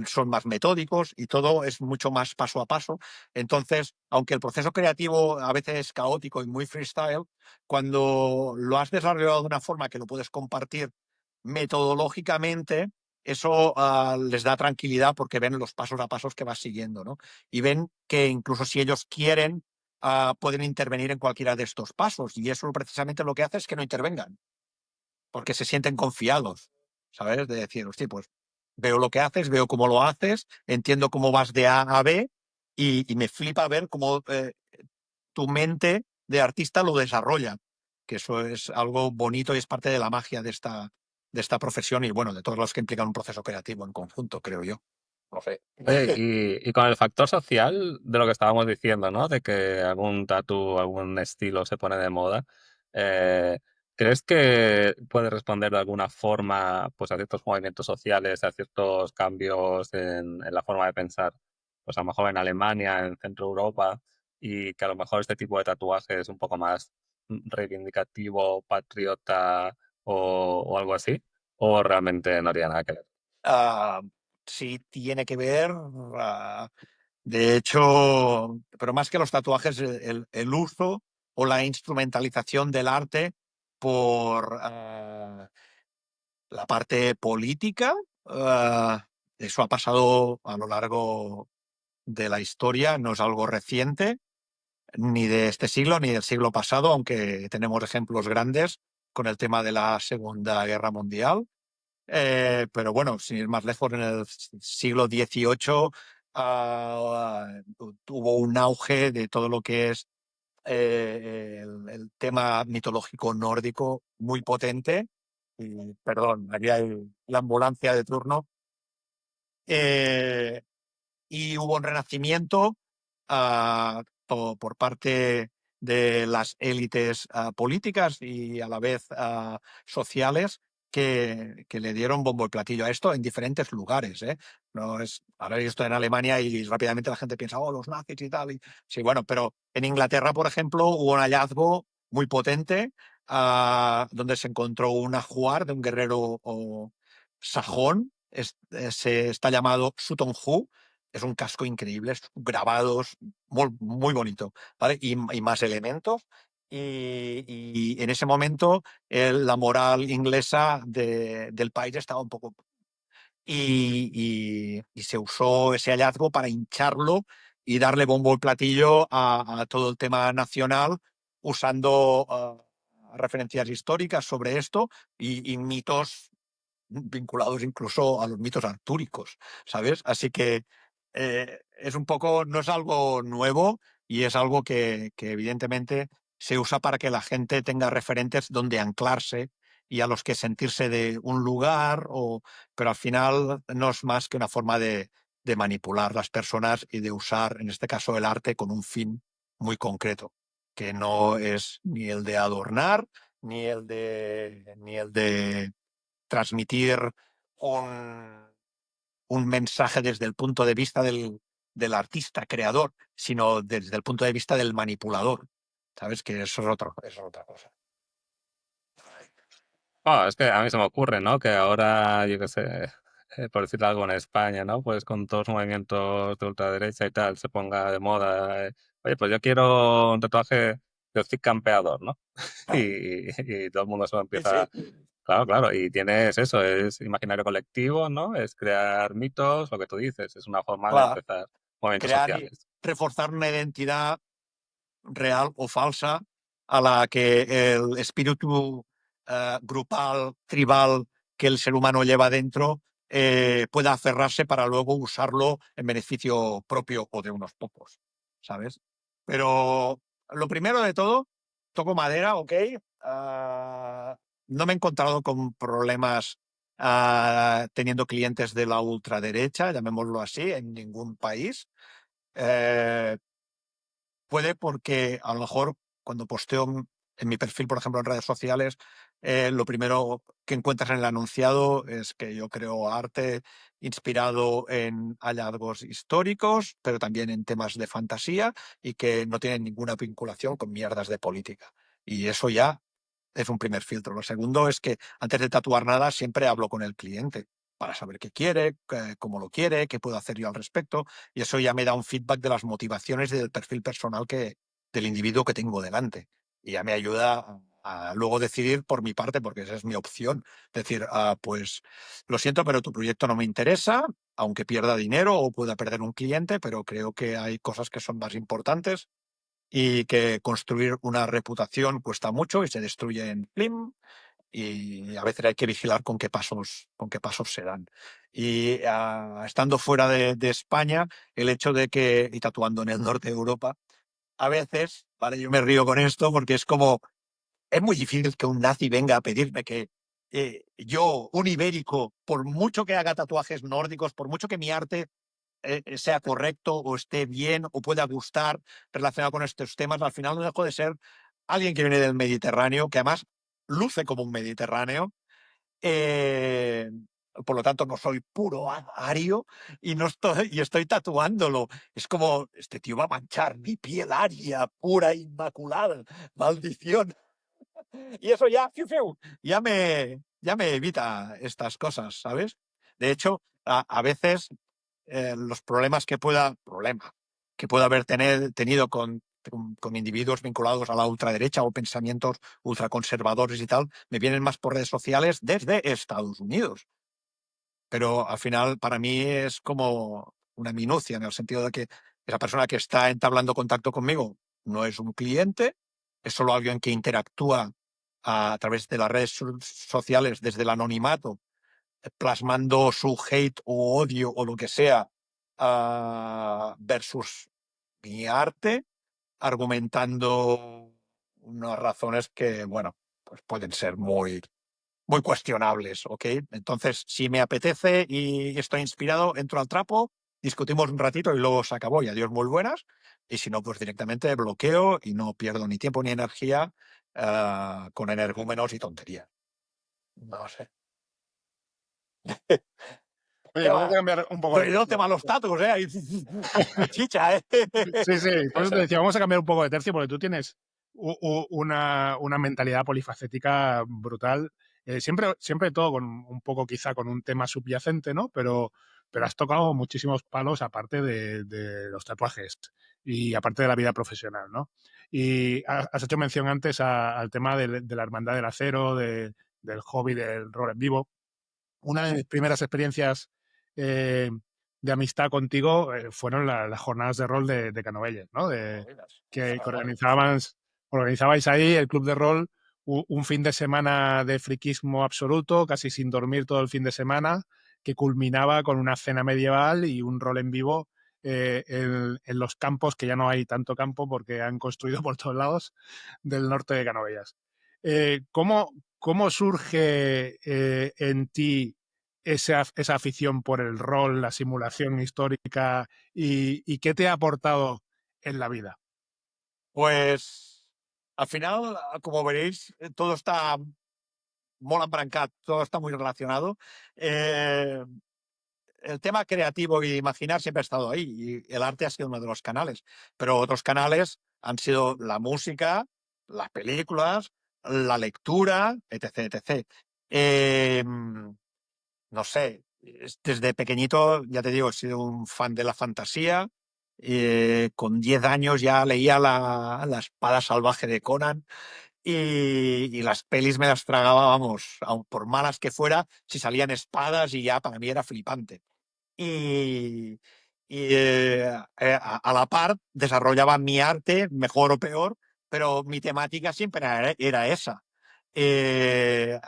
son más metódicos y todo es mucho más paso a paso. Entonces, aunque el proceso creativo a veces es caótico y muy freestyle, cuando lo has desarrollado de una forma que lo puedes compartir metodológicamente, eso les da tranquilidad porque ven los pasos a pasos que vas siguiendo, ¿no? Y ven que incluso si ellos quieren, pueden intervenir en cualquiera de estos pasos. Y eso precisamente lo que hace es que no intervengan, porque se sienten confiados, ¿sabes? De decir, hostia, pues veo lo que haces, veo cómo lo haces, entiendo cómo vas de A a B y me flipa ver cómo tu mente de artista lo desarrolla, que eso es algo bonito y es parte de la magia de esta profesión y bueno, de todos los que implican un proceso creativo en conjunto, creo yo. No sé. Oye, y con el factor social de lo que estábamos diciendo, ¿no? De que algún tatu, algún estilo se pone de moda, eh, ¿crees que puede responder de alguna forma pues, a ciertos movimientos sociales, a ciertos cambios en la forma de pensar? Pues a lo mejor en Alemania, en Centro Europa, y que a lo mejor este tipo de tatuaje es un poco más reivindicativo, patriota o algo así, o realmente no haría nada que ver. Ah, sí tiene que ver, de hecho, pero más que los tatuajes, el uso o la instrumentalización del arte por la parte política. Eso ha pasado a lo largo de la historia, no es algo reciente, ni de este siglo ni del siglo pasado, aunque tenemos ejemplos grandes con el tema de la Segunda Guerra Mundial. Pero bueno, sin ir más lejos, en el siglo XVIII tuvo un auge de todo lo que es el tema mitológico nórdico muy potente. Y, perdón, aquí hay la ambulancia de turno. Eh, y hubo un renacimiento por parte de las élites políticas y a la vez sociales que le dieron bombo y platillo a esto en diferentes lugares. ¿Eh? No es, ahora esto en Alemania y rápidamente la gente piensa, oh, los nazis y tal. Sí, bueno, pero en Inglaterra, por ejemplo, hubo un hallazgo muy potente donde se encontró un ajuar de un guerrero sajón, está llamado Sutton Hoo, es un casco increíble, grabados, muy bonito, ¿vale? Y más elementos. Y en ese momento la moral inglesa del país estaba un poco... Y se usó ese hallazgo para hincharlo y darle bombo y platillo a todo el tema nacional usando referencias históricas sobre esto y mitos vinculados incluso a los mitos artúricos, ¿sabes? Así que es un poco, no es algo nuevo y es algo que evidentemente se usa para que la gente tenga referentes donde anclarse y a los que sentirse de un lugar, pero al final no es más que una forma de manipular las personas y de usar, en este caso, el arte con un fin muy concreto, que no es ni el de adornar, ni el de transmitir un, un mensaje desde el punto de vista del artista creador, sino desde el punto de vista del manipulador. ¿Sabes? Que eso es otra cosa. Es que a mí se me ocurre, ¿no? Que ahora, yo qué sé, por decir algo en España, ¿no? Pues con todos los movimientos de ultraderecha y tal, se ponga de moda. Oye, pues yo quiero un tatuaje de Cid Campeador, ¿no? Y todo el mundo se lo Sí, sí. empieza. Claro, claro. Y tienes eso, es imaginario colectivo, ¿no? Es crear mitos, lo que tú dices, es una forma de Claro, empezar movimientos crear y sociales. reforzar una identidad real o falsa a la que el espíritu grupal, tribal que el ser humano lleva dentro pueda aferrarse para luego usarlo en beneficio propio o de unos pocos, ¿sabes? Pero lo primero de todo, toco madera, ¿ok? No me he encontrado con problemas teniendo clientes de la ultraderecha, llamémoslo así, en ningún país. Eh, Puede porque a lo mejor cuando posteo en mi perfil, por ejemplo, en redes sociales, lo primero que encuentras en el anunciado es que yo creo arte inspirado en hallazgos históricos, pero también en temas de fantasía y que no tienen ninguna vinculación con mierdas de política. Y eso ya es un primer filtro. Lo segundo es que antes de tatuar nada siempre hablo con el cliente para saber qué quiere, cómo lo quiere, qué puedo hacer yo al respecto. Y eso ya me da un feedback de las motivaciones y del perfil personal del individuo que tengo delante. Y ya me ayuda a luego decidir por mi parte, porque esa es mi opción. Decir, pues lo siento, pero tu proyecto no me interesa, aunque pierda dinero o pueda perder un cliente, pero creo que hay cosas que son más importantes y que construir una reputación cuesta mucho y se destruye en plim, y a veces hay que vigilar con qué pasos se dan. Y estando fuera de España, el hecho de que, y tatuando en el norte de Europa, a veces, ¿vale? Yo me río con esto porque es como, es muy difícil que un nazi venga a pedirme que yo, un ibérico, por mucho que haga tatuajes nórdicos, por mucho que mi arte sea correcto o esté bien o pueda gustar relacionado con estos temas, al final no dejo de ser alguien que viene del Mediterráneo, que además luce como un Mediterráneo. eh, por lo tanto, no soy puro ario y estoy tatuándolo. Es como, este tío va a manchar mi piel aria, pura, inmaculada. Maldición. Y eso ya, fiu, fiu, ya me evita estas cosas, ¿sabes? De hecho, a veces los problemas que pueda haber tenido con individuos vinculados a la ultraderecha o pensamientos ultraconservadores y tal, me vienen más por redes sociales desde Estados Unidos. Pero al final, para mí es como una minucia, en el sentido de que esa persona que está entablando contacto conmigo no es un cliente, es solo alguien que interactúa a través de las redes sociales desde el anonimato, plasmando su hate o odio o lo que sea versus mi arte, argumentando unas razones que, bueno, pues pueden ser muy, muy cuestionables, ¿ok? Entonces, si me apetece y estoy inspirado, entro al trapo, discutimos un ratito y luego se acabó y adiós, muy buenas. Y si no, pues directamente bloqueo y no pierdo ni tiempo ni energía con energúmenos y tonterías. No sé. Oye, ¿Qué vamos a va? cambiar un poco de Soy de tercio. malos tatos, ¿eh? Ahí, chicha, ¿eh? Sí, sí, por eso te decía, vamos a cambiar un poco de tercio porque tú tienes una mentalidad polifacética brutal Siempre todo con un poco quizá con un tema subyacente, ¿no? Pero has tocado muchísimos palos aparte de los tatuajes y aparte de la vida profesional, ¿no? Y has hecho mención antes al tema de la hermandad del acero, del hobby del rol en vivo. Una de mis primeras experiencias eh, de amistad contigo fueron las jornadas de rol de Canovelles, ¿no? Que organizabais ahí el club de rol un fin de semana de friquismo absoluto, casi sin dormir todo el fin de semana, que culminaba con una cena medieval y un rol en vivo en los campos, que ya no hay tanto campo porque han construido por todos lados, del norte de Canovellas. ¿Cómo surge en ti esa afición por el rol, la simulación histórica y qué te ha aportado en la vida? Pues al final, como veréis, todo está molt embrancat, todo está muy relacionado. Eh, el tema creativo y imaginar siempre ha estado ahí y el arte ha sido uno de los canales, pero otros canales han sido la música, las películas, la lectura, etc. etc. Eh, no sé, desde pequeñito, ya te digo, he sido un fan de la fantasía. Con 10 años ya leía la espada salvaje de Conan y las pelis me las tragaba, vamos, aun por malas que fuera, si salían espadas y ya para mí era flipante. Y, a la par desarrollaba mi arte, mejor o peor, pero mi temática siempre era esa.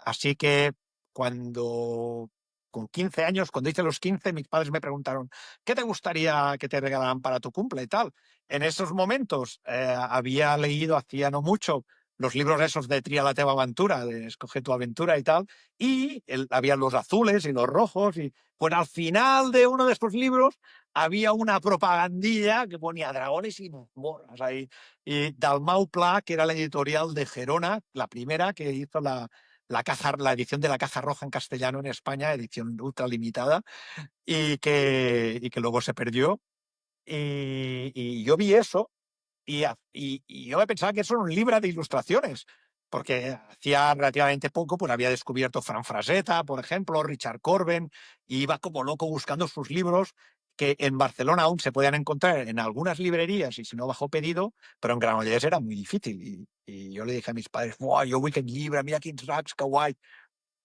Así que cuando, con 15 años, cuando hice los 15, mis padres me preguntaron, ¿qué te gustaría que te regalaran para tu cumple y tal? En esos momentos había leído hacía no mucho los libros esos de Tria la teva aventura, de Escoge tu aventura y tal, y había los azules y los rojos, y pues al final de uno de estos libros había una propagandilla que ponía dragones y mazmorras ahí. Y Dalmau Pla, que era la editorial de Gerona, la primera que hizo la edición de La Caza Roja en castellano en España, edición ultra limitada, y que luego se perdió. Y yo vi eso y yo me pensaba que eso era un libro de ilustraciones, porque hacía relativamente poco pues había descubierto Fran Frazetta, por ejemplo, Richard Corben, y iba como loco buscando sus libros que en Barcelona aún se podían encontrar en algunas librerías y si no bajo pedido, pero en Granollers era muy difícil. Y yo le dije a mis padres, ¡wow! Yo voy que llibre, mira quins racs, que guay.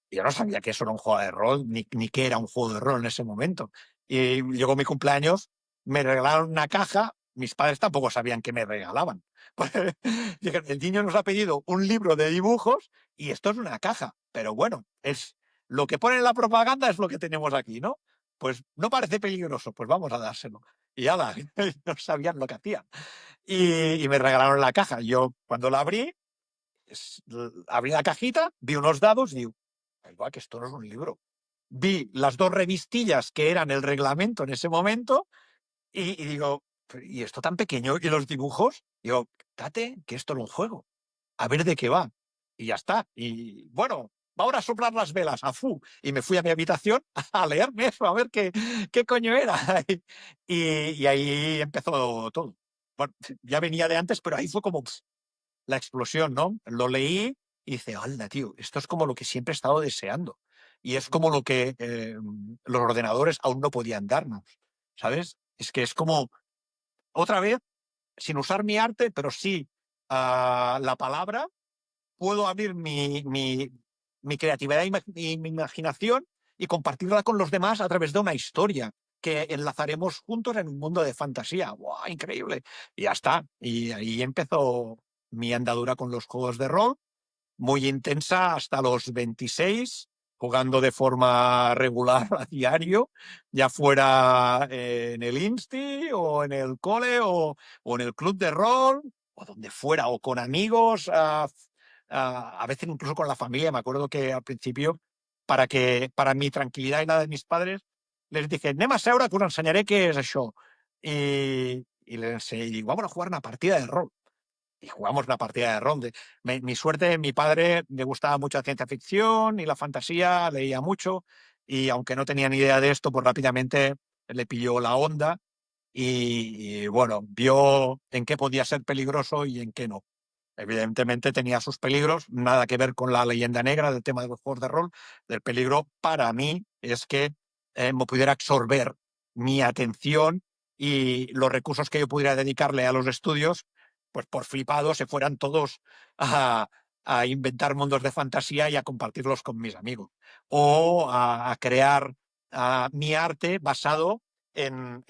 Y yo no sabía que eso era un juego de rol, ni que era un juego de rol en ese momento. Y llegó mi cumpleaños, me regalaron una caja, mis padres tampoco sabían qué me regalaban. Dijeron, el niño nos ha pedido un libro de dibujos y esto es una caja. Pero bueno, es lo que pone en la propaganda es lo que tenemos aquí, ¿no? Pues no parece peligroso, pues vamos a dárselo. Y ala, no sabían lo que hacían. Y me regalaron la caja. Yo cuando la abrí, abrí la cajita, vi unos dados y digo, "Ay, va, que esto no es un libro". Vi las dos revistillas que eran el reglamento en ese momento y digo, ¿y esto tan pequeño? ¿Y los dibujos? Digo, date que esto era un juego, a ver de qué va. Y ya está. Y bueno, va ahora a soplar las velas, a fu. Y me fui a mi habitación a leerme eso, a ver qué coño era. Y ahí empezó todo. Bueno, ya venía de antes, pero ahí fue como la explosión, ¿no? Lo leí y dice, ¡hala, tío! Esto es como lo que siempre he estado deseando. Y es como lo que los ordenadores aún no podían darnos, ¿sabes? Es que es como, otra vez, sin usar mi arte, pero sí la palabra, puedo abrir mi creatividad y mi imaginación y compartirla con los demás a través de una historia que enlazaremos juntos en un mundo de fantasía. ¡Guau! Increíble. Y ya está. Y ahí empezó mi andadura con los juegos de rol, muy intensa hasta los 26, jugando de forma regular a diario, ya fuera en el Insti o en el cole o en el club de rol o donde fuera, o con amigos, a veces incluso con la familia. Me acuerdo que al principio, para mi tranquilidad y la de mis padres, les dije, anem a seure que us ensenyaré què és això. Y les enseñé, y digo, vamos a jugar una partida de rol y jugamos una partida de rol. Mi suerte, mi padre le gustaba mucho la ciencia ficción y la fantasía, leía mucho y aunque no tenía ni idea de esto, pues rápidamente le pilló la onda y bueno, vio en qué podía ser peligroso y en qué no. Evidentemente tenía sus peligros, nada que ver con la leyenda negra del tema de los juegos de rol. El peligro para mí es que me pudiera absorber mi atención y los recursos que yo pudiera dedicarle a los estudios, pues por flipado se fueran todos a, a inventar mundos de fantasía y a compartirlos con mis amigos. O a crear mi arte basado en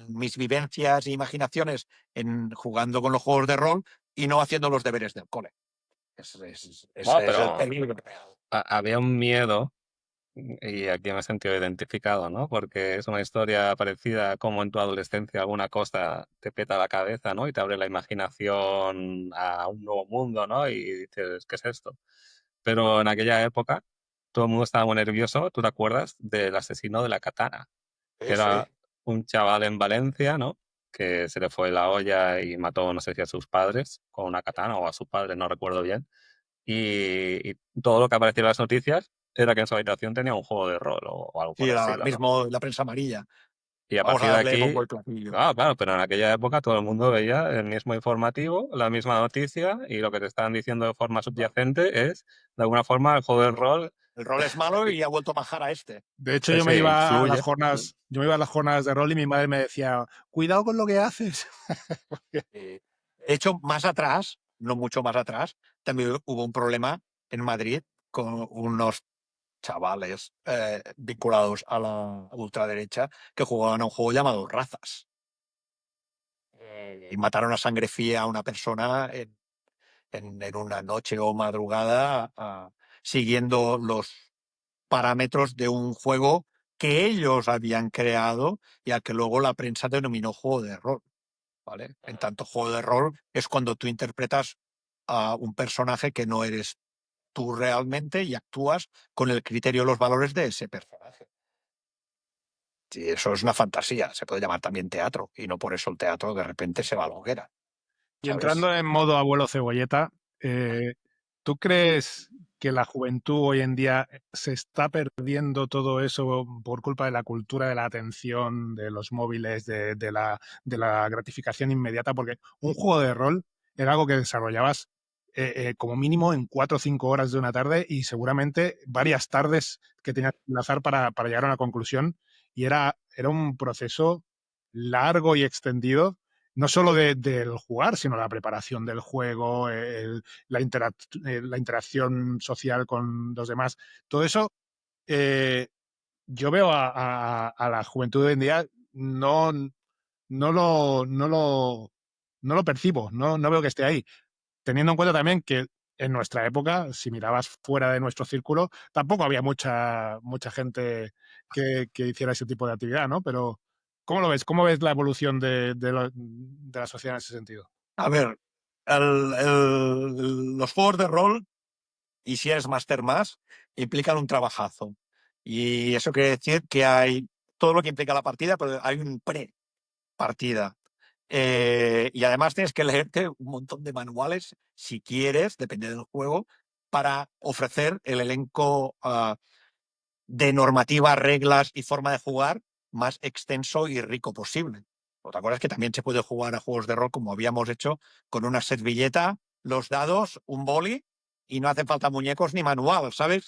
mis vivencias e imaginaciones en jugando con los juegos de rol y no haciendo los deberes del cole. Bueno, Ese es el pero peligro real. había un miedo, y aquí me he sentido identificado, ¿no? Porque es una historia parecida a como en tu adolescencia alguna cosa te peta la cabeza, ¿no? Y te abre la imaginación a un nuevo mundo, ¿no? Y dices, ¿qué es esto? Pero en aquella época todo el mundo estaba muy nervioso. ¿Tú te acuerdas del asesino de la katana? Que Sí, sí. era un chaval en Valencia, ¿no? Que se le fue la olla y mató, no sé si a sus padres con una katana o a su padre, no recuerdo bien. Y todo lo que aparecía en las noticias era que en su habitación tenía un juego de rol o algo Sí, por el ahora estilo, ¿no? mismo la prensa amarilla. Y a Vamos a partir de darle bombo aquí, y platillo. claro, claro, pero en aquella época todo el mundo veía el mismo informativo, la misma noticia, y lo que te estaban diciendo de forma subyacente es, de alguna forma, el juego de rol, El rol es malo y ha vuelto a majar a este. De hecho, sí, yo sí, me iba a las influye. jornadas, yo me iba a las jornadas de rol y mi madre me decía, cuidado con lo que haces. De hecho, más atrás, no mucho más atrás, también hubo un problema en Madrid con unos chavales vinculados a la ultraderecha que jugaban a un juego llamado Razas. Y mataron a sangre fría a una persona en una noche o madrugada siguiendo los parámetros de un juego que ellos habían creado y al que luego la prensa denominó juego de rol. ¿Vale? En tanto, juego de rol es cuando tú interpretas a un personaje que no eres tú realmente y actúas con el criterio y los valores de ese personaje. Sí, eso es una fantasía, se puede llamar también teatro, y no por eso el teatro de repente se va a la hoguera, Y ¿sabes? entrando en modo abuelo cebolleta, ¿tú crees que la juventud hoy en día se está perdiendo todo eso por culpa de la cultura de la atención, de los móviles, de la gratificación inmediata? Porque un juego de rol era algo que desarrollabas como mínimo en 4 o 5 horas de una tarde y seguramente varias tardes que tenías que enlazar para llegar a una conclusión. Y era un proceso largo y extendido no solo del jugar, sino la preparación del juego, la interacción social con los demás. Todo eso, eh, yo veo a la juventud de hoy en día, no lo, no lo, no lo percibo, no veo que esté ahí. Teniendo en cuenta también que en nuestra época, si mirabas fuera de nuestro círculo, tampoco había mucha gente que hiciera ese tipo de actividad, ¿no? Pero, ¿cómo lo ves? ¿Cómo ves la evolución de la sociedad en ese sentido? A ver, los juegos de rol, y si eres máster más, implican un trabajazo. Y eso quiere decir que hay todo lo que implica la partida, pero hay un pre-partida. Y además tienes que leerte un montón de manuales, si quieres, depende del juego, para ofrecer el elenco de normativas, reglas y forma de jugar más extenso y rico posible. Otra cosa es que también se puede jugar a juegos de rol como habíamos hecho con una servilleta, los dados, un boli y no hacen falta muñecos ni manual, ¿sabes?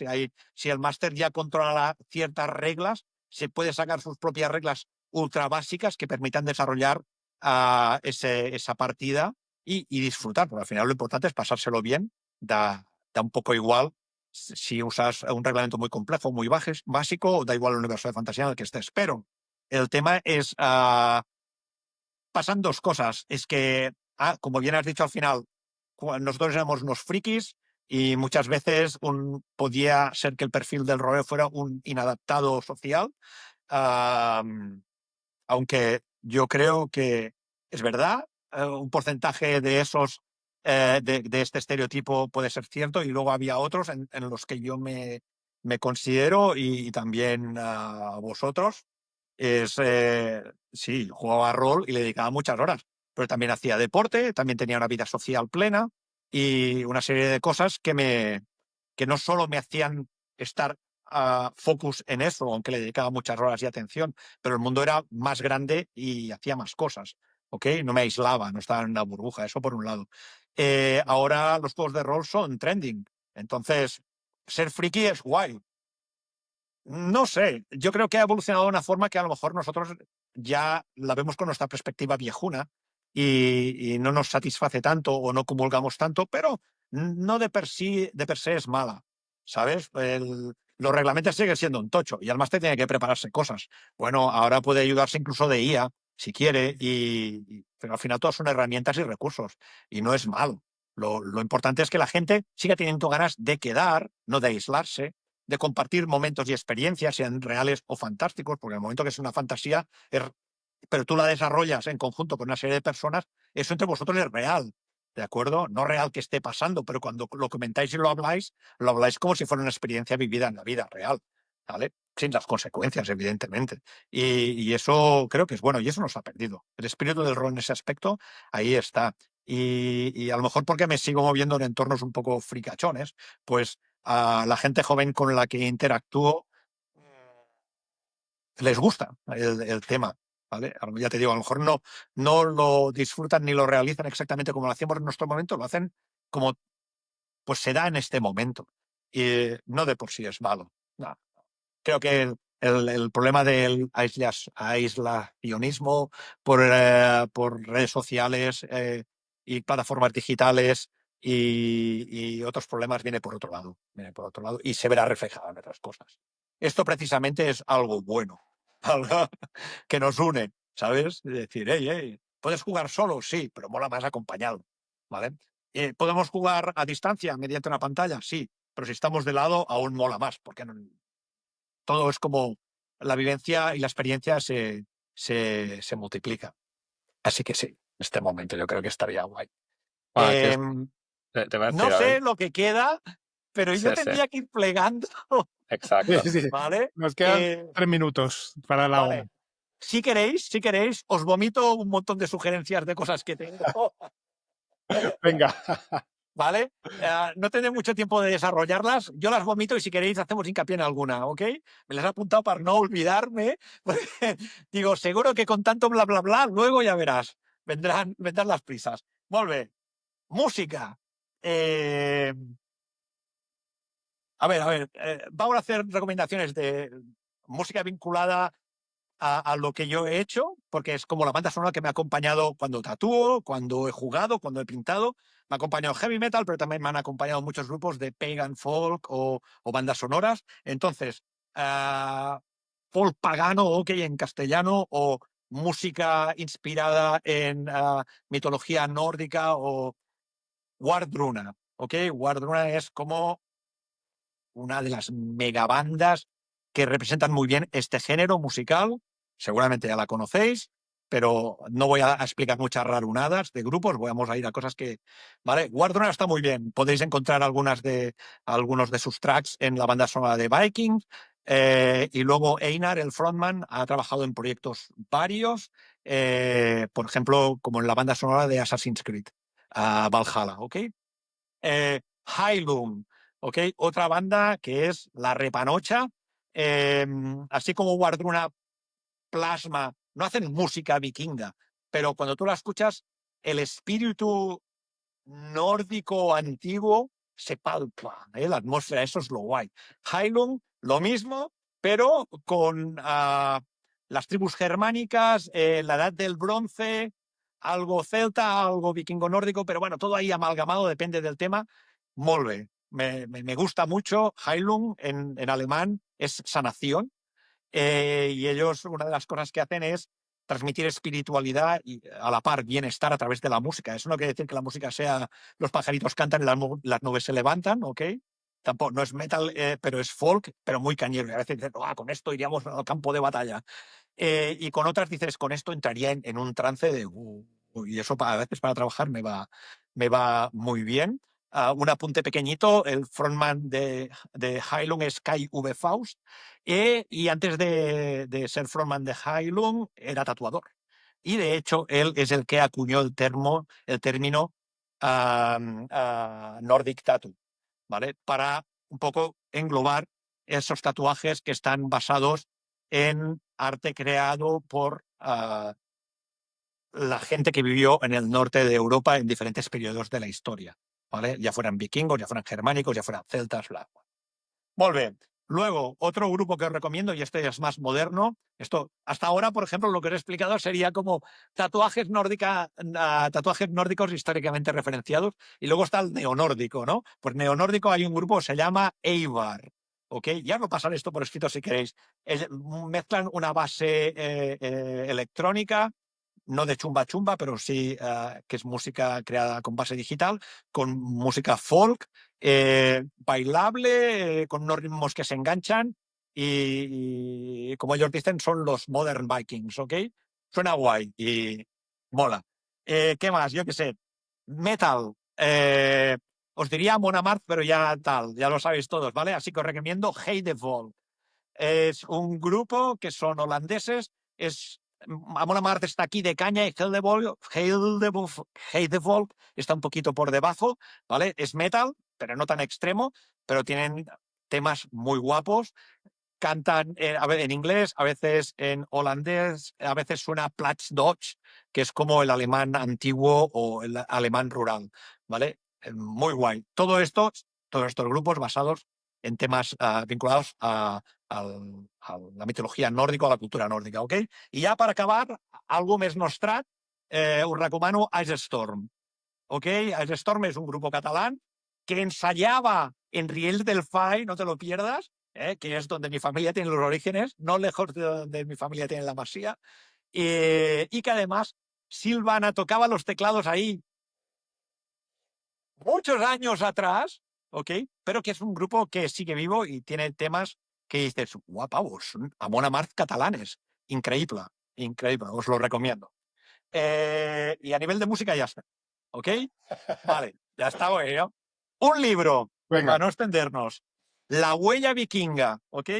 Si el máster ya controla ciertas reglas, se puede sacar sus propias reglas ultra básicas que permitan desarrollar esa partida y disfrutar, porque al final lo importante es pasárselo bien, da un poco igual si usas un reglamento muy complejo, muy básico, da igual el universo de fantasía en el que estés. Pero el tema es, pasan dos cosas. Es que, como bien has dicho al final, nosotros éramos unos frikis y muchas veces podía ser que el perfil del rolero fuera un inadaptado social. Aunque yo creo que es verdad, un porcentaje de esos, de este estereotipo puede ser cierto, y luego había otros en los que yo me considero y también a vosotros. Sí, jugaba rol y le dedicaba muchas horas, pero también hacía deporte, también tenía una vida social plena y una serie de cosas que no solo me hacían estar focus en eso, aunque le dedicaba muchas horas y atención, pero el mundo era más grande y hacía más cosas, ¿ok? No me aislaba, no estaba en una burbuja, eso por un lado. ahora los juegos de rol son trending. Entonces, ser friki es guay. No sé, yo creo que ha evolucionado de una forma que a lo mejor nosotros ya la vemos con nuestra perspectiva viejuna y no nos satisface tanto o no comulgamos tanto, pero no de per se es mala, ¿sabes? Los reglamentos siguen siendo un tocho y además te tiene que prepararse cosas. Bueno, ahora puede ayudarse incluso de IA si quiere, pero al final todas son herramientas y recursos y no es malo. Lo importante es que la gente siga teniendo ganas de quedar, no de aislarse, de compartir momentos y experiencias, sean reales o fantásticos, porque en el momento que es una fantasía, pero tú la desarrollas en conjunto con una serie de personas, eso entre vosotros es real, ¿de acuerdo? No real que esté pasando, pero cuando lo comentáis y lo habláis como si fuera una experiencia vivida en la vida real, ¿vale? Sin las consecuencias, evidentemente. Y eso creo que es bueno, y eso nos ha perdido. El espíritu del rol en ese aspecto, ahí está. Y a lo mejor porque me sigo moviendo en entornos un poco fricachones, pues a la gente joven con la que interactúo les gusta el tema, ¿vale? Ya te digo, a lo mejor no lo disfrutan ni lo realizan exactamente como lo hacíamos en nuestro momento, lo hacen como pues se da en este momento. Y no de por sí es malo. No. Creo que el problema del aislacionismo por redes sociales y plataformas digitales y otros problemas viene por otro lado. Viene por otro lado y se verá reflejado en otras cosas. Esto precisamente es algo bueno, algo que nos une, ¿sabes? Es decir, hey, ¿puedes jugar solo? Sí, pero mola más acompañado, ¿vale? ¿Podemos jugar a distancia mediante una pantalla? Sí, pero si estamos de lado aún mola más, porque todo es como la vivencia y la experiencia se multiplica. Así que sí, en este momento yo creo que estaría guay. Bueno, aquí Em, te voy a no decir, a ver, sé lo que queda, pero yo sí, sí, tendría que ir plegando, Sí, exacto. sí. ¿vale? Nos quedan 3 minutos para la hora. Vale. Si queréis, os vomito un montón de sugerencias de cosas que tengo, Venga. ¿vale? No tendré mucho tiempo de desarrollarlas. Yo las vomito y si queréis hacemos hincapié en alguna, ¿ok? Me las he apuntado para no olvidarme. Porque, digo, seguro que con tanto bla, bla, bla, luego ya verás. Vendrán las prisas. Molt bé. Música. A ver, vamos a hacer recomendaciones de música vinculada a lo que yo he hecho, porque es como la banda sonora que me ha acompañado cuando tatúo, cuando he jugado, cuando he pintado. Me ha acompañado heavy metal, pero también me han acompañado muchos grupos de pagan folk o bandas sonoras. Entonces, folk pagano, ok, en castellano, o música inspirada en mitología nórdica o Wardruna, ok. Wardruna es como una de las megabandas que representan muy bien este género musical. Seguramente ya la conocéis, pero no voy a explicar muchas rarunadas de grupos, vamos a ir a cosas que... ¿Vale? Wardruna está muy bien, podéis encontrar algunos de sus tracks en la banda sonora de Vikings, y luego Einar, el frontman, ha trabajado en proyectos varios, por ejemplo, como en la banda sonora de Assassin's Creed, Valhalla, ¿ok? Heilung, ¿ok? Otra banda que es La Repanocha, así como Wardruna Plasma, no hacen música vikinga, pero cuando tú la escuchas, el espíritu nórdico antiguo se palpa, la atmósfera, eso es lo guay. Heilung, lo mismo, pero con las tribus germánicas, la edad del bronce, algo celta, algo vikingo nórdico, pero bueno, todo ahí amalgamado, depende del tema. Molt bé. Me gusta mucho. Heilung en alemán es sanación, y ellos, una de las cosas que hacen es transmitir espiritualidad y a la par bienestar a través de la música. Eso no quiere decir que la música sea los pajaritos cantan y las nubes se levantan, ¿ok? Tampoco, no es metal, pero es folk, pero muy cañero. Y a veces dicen, con esto iríamos al campo de batalla. Y con otras dices, con esto entraría en un trance de... y eso a veces para trabajar me va muy bien. Un apunte pequeñito, el frontman de Heilung es Kai V. Faust, y antes de ser frontman de Heilung era tatuador. Y de hecho, él es el que acuñó el término Nordic Tattoo, ¿vale? Para un poco englobar esos tatuajes que están basados en arte creado por la gente que vivió en el norte de Europa en diferentes periodos de la historia, ¿vale? Ya fueran vikingos, ya fueran germánicos, ya fueran celtas, bla. Molt bé. Luego, otro grupo que os recomiendo, y este es más moderno, esto hasta ahora, por ejemplo, lo que os he explicado sería como tatuajes nórdicos históricamente referenciados, y luego está el neonórdico, ¿no? Pues neonórdico hay un grupo que se llama Eivar, ¿ok? Ya os lo pasaré esto por escrito si queréis. Mezclan una base electrónica, no de chumba chumba, pero sí que es música creada con base digital, con música folk, bailable, con unos ritmos que se enganchan y, como ellos dicen, son los Modern Vikings, ¿ok? Suena guay y mola. ¿Qué más? Yo qué sé. Metal. Os diría Amon Amarth, pero ya tal, ya lo sabéis todos, ¿vale? Así que os recomiendo Heidevolk. Es un grupo que son holandeses, Amon Amarth está aquí de caña y Heidevolk está un poquito por debajo, ¿vale? Es metal, pero no tan extremo, pero tienen temas muy guapos. Cantan en inglés, a veces en holandés, a veces suena Plattdeutsch, que es como el alemán antiguo o el alemán rural, ¿vale? Muy guay. Todos estos grupos basados en temas vinculados a la mitología nórdica, a la cultura nórdica, ¿ok? I ja per acabar, algo més nostrat, us recomano Ice Storm, ¿ok? Ice Storm es un grupo catalán que ensayaba en Riells del Fai, no te lo pierdas, que es donde mi familia tiene los orígenes, no lejos de donde mi familia tiene la Masía, y que además Silvana tocaba los teclados ahí muchos años atrás, ¿ok? Pero que es un grupo que sigue vivo y tiene temas que dices, guapavos, son Amon Amarth catalanes. Increíble, increíble, os lo recomiendo. Y a nivel de música ya está, ¿ok? Vale, ya está bueno. Un libro, Venga. para no extendernos. La huella vikinga, ¿ok?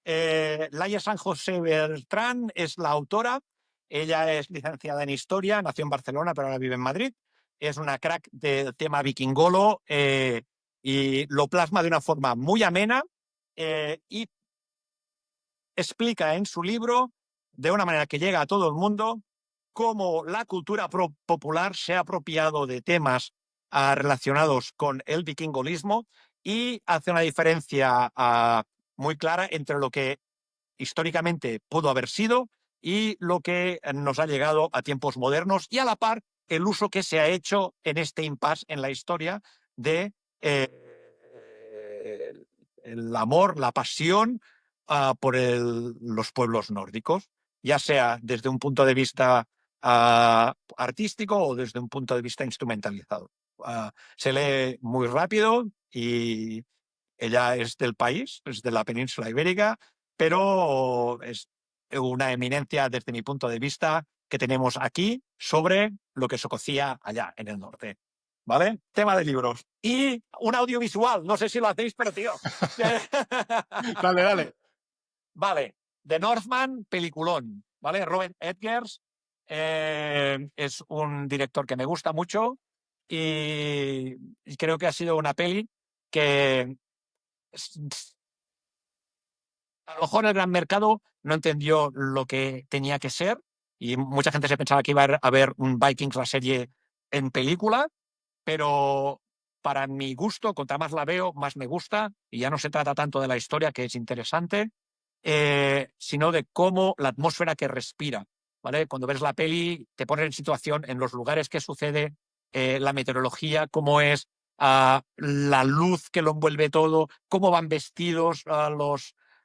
Laia San José Beltrán es la autora. Ella es licenciada en Historia, nació en Barcelona, pero ahora vive en Madrid. Es una crack del tema vikingolo y lo plasma de una forma muy amena y explica en su libro, de una manera que llega a todo el mundo, cómo la cultura popular se ha apropiado de temas relacionados con el vikingolismo y hace una diferencia muy clara entre lo que históricamente pudo haber sido y lo que nos ha llegado a tiempos modernos y a la par el uso que se ha hecho en este impasse en la historia de el amor, la pasión por los pueblos nórdicos, ya sea desde un punto de vista artístico o desde un punto de vista instrumentalizado. Se lee muy rápido y ella es del país, es de la península ibérica, pero es una eminencia desde mi punto de vista que tenemos aquí sobre lo que se cocía allá en el norte. ¿Vale? Tema de libros. Y un audiovisual, no sé si lo hacéis, pero tío. Dale, dale. Vale, The Northman, peliculón, ¿vale? Robert Edgers es un director que me gusta mucho y creo que ha sido una peli que a lo mejor el gran mercado no entendió lo que tenía que ser y mucha gente se pensaba que iba a ver un Vikings, la serie, en película, pero para mi gusto, contra más la veo, más me gusta, y ya no se trata tanto de la historia, que es interesante, sino de cómo la atmósfera que respira, ¿vale? Cuando ves la peli, te pones en situación en los lugares que sucede, la meteorología, cómo es la luz que lo envuelve todo, cómo van vestidos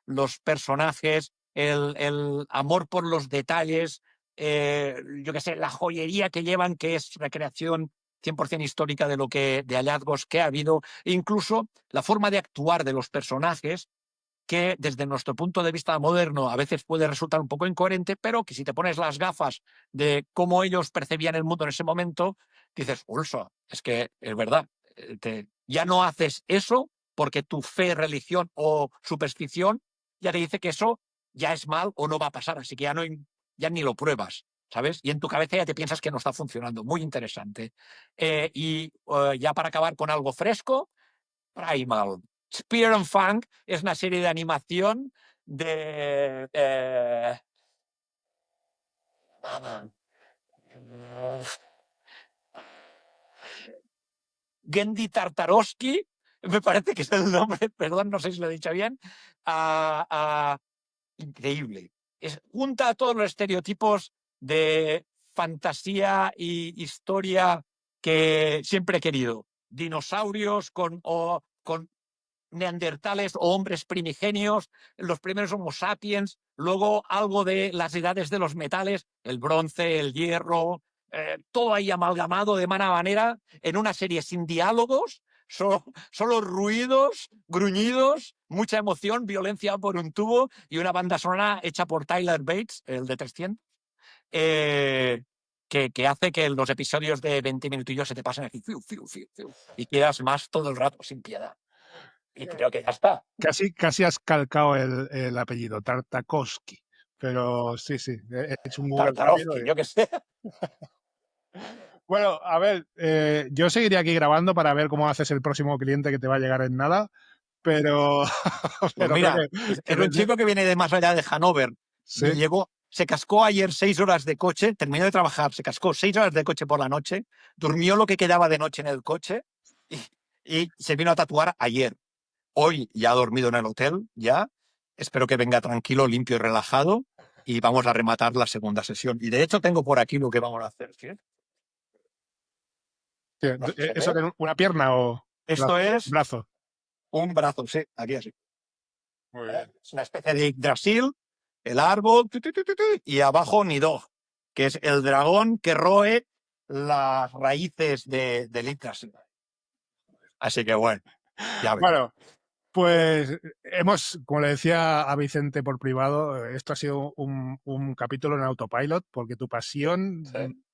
los personajes, el amor por los detalles, yo qué sé, la joyería que llevan, que es recreación 100% histórica de hallazgos que ha habido, e incluso la forma de actuar de los personajes, que desde nuestro punto de vista moderno a veces puede resultar un poco incoherente, pero que si te pones las gafas de cómo ellos percibían el mundo en ese momento, dices, pulso, es que es verdad, ya no haces eso porque tu fe, religión o superstición ya te dice que eso ya es mal o no va a pasar, así que ya ni lo pruebas, ¿sabes? Y en tu cabeza ya te piensas que no está funcionando. Muy interesante. Ya para acabar con algo fresco, Primal. Spear and Funk es una serie de animación de Gendy Tartarovsky, me parece que es el nombre, perdón, no sé si lo he dicho bien. Increíble. Junta todos los estereotipos de fantasía y historia que siempre he querido. Dinosaurios con neandertales o hombres primigenios, los primeros Homo sapiens, luego algo de las edades de los metales, el bronce, el hierro, todo ahí amalgamado de mala manera en una serie sin diálogos, solo ruidos, gruñidos, mucha emoción, violencia por un tubo y una banda sonora hecha por Tyler Bates, el de 300, que hace que los episodios de 20 minutillos se te pasen aquí y quedas más todo el rato sin piedad. Y creo que ya está. Casi has calcado el apellido, Tartakovsky. Pero sí, es un Google rápido. Tartarovsky, yo qué sé. Bueno, a ver, yo seguiría aquí grabando para ver cómo haces el próximo cliente que te va a llegar en nada, pero... Pues mira, era un chico que viene de más allá de Hannover. Sí. Llegó, se cascó ayer 6 horas de coche, terminó de trabajar, se cascó 6 horas de coche por la noche, durmió lo que quedaba de noche en el coche y se vino a tatuar ayer. Hoy ya ha dormido en el hotel, ya. Espero que venga tranquilo, limpio y relajado y vamos a rematar la segunda sesión. Y de hecho tengo por aquí lo que vamos a hacer. ¿Sí? Sí, No sé, ¿eso de una pierna o esto es brazo? un brazo, sí, aquí así. Muy bien. Es una especie de Yggdrasil, el árbol, y abajo Nidhogg, que es el dragón que roe las raíces del Yggdrasil. Así que bueno, ya ves. Bueno, pues como le decía a Vicente por privado, esto ha sido un capítulo en autopilot, porque tu pasión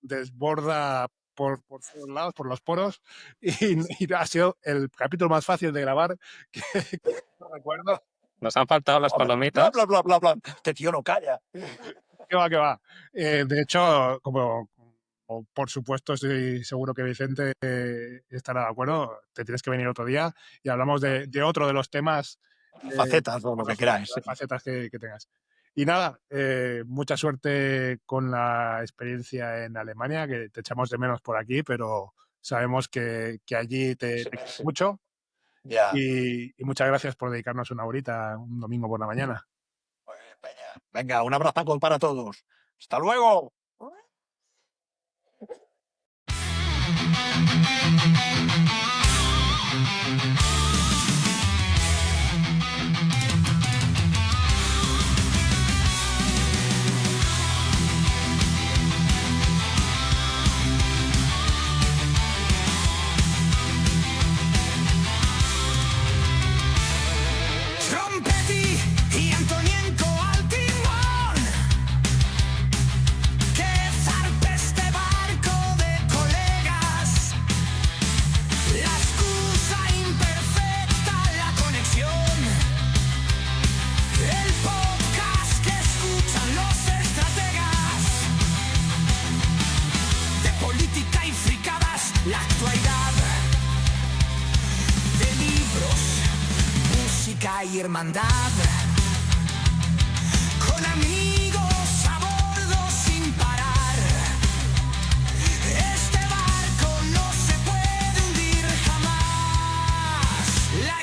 desborda por todos lados, por los poros, y ha sido el capítulo más fácil de grabar que recuerdo. Nos han faltado las palomitas. Bla, bla, bla, bla, bla. Este tío no calla. ¿Qué va? De hecho, como por supuesto estoy seguro que Vicente estará de acuerdo, te tienes que venir otro día y hablamos de otro de los temas. Facetas o lo que queráis. Las facetas que tengas. Y nada, mucha suerte con la experiencia en Alemania, que te echamos de menos por aquí, pero sabemos que allí te quieres mucho. Ya. Y muchas gracias por dedicarnos una horita un domingo por la mañana. Venga, un abrazo para todos. ¡Hasta luego! Trompetti y Antonienko al timón. Que zarpe este barco de colegas. La excusa imperfecta, la conexión. El podcast que escuchan los estrategas. De política y fricadas, la actualidad. De libros, música y hermandad. Con amigos a bordo sin parar. Este barco no se puede hundir jamás. La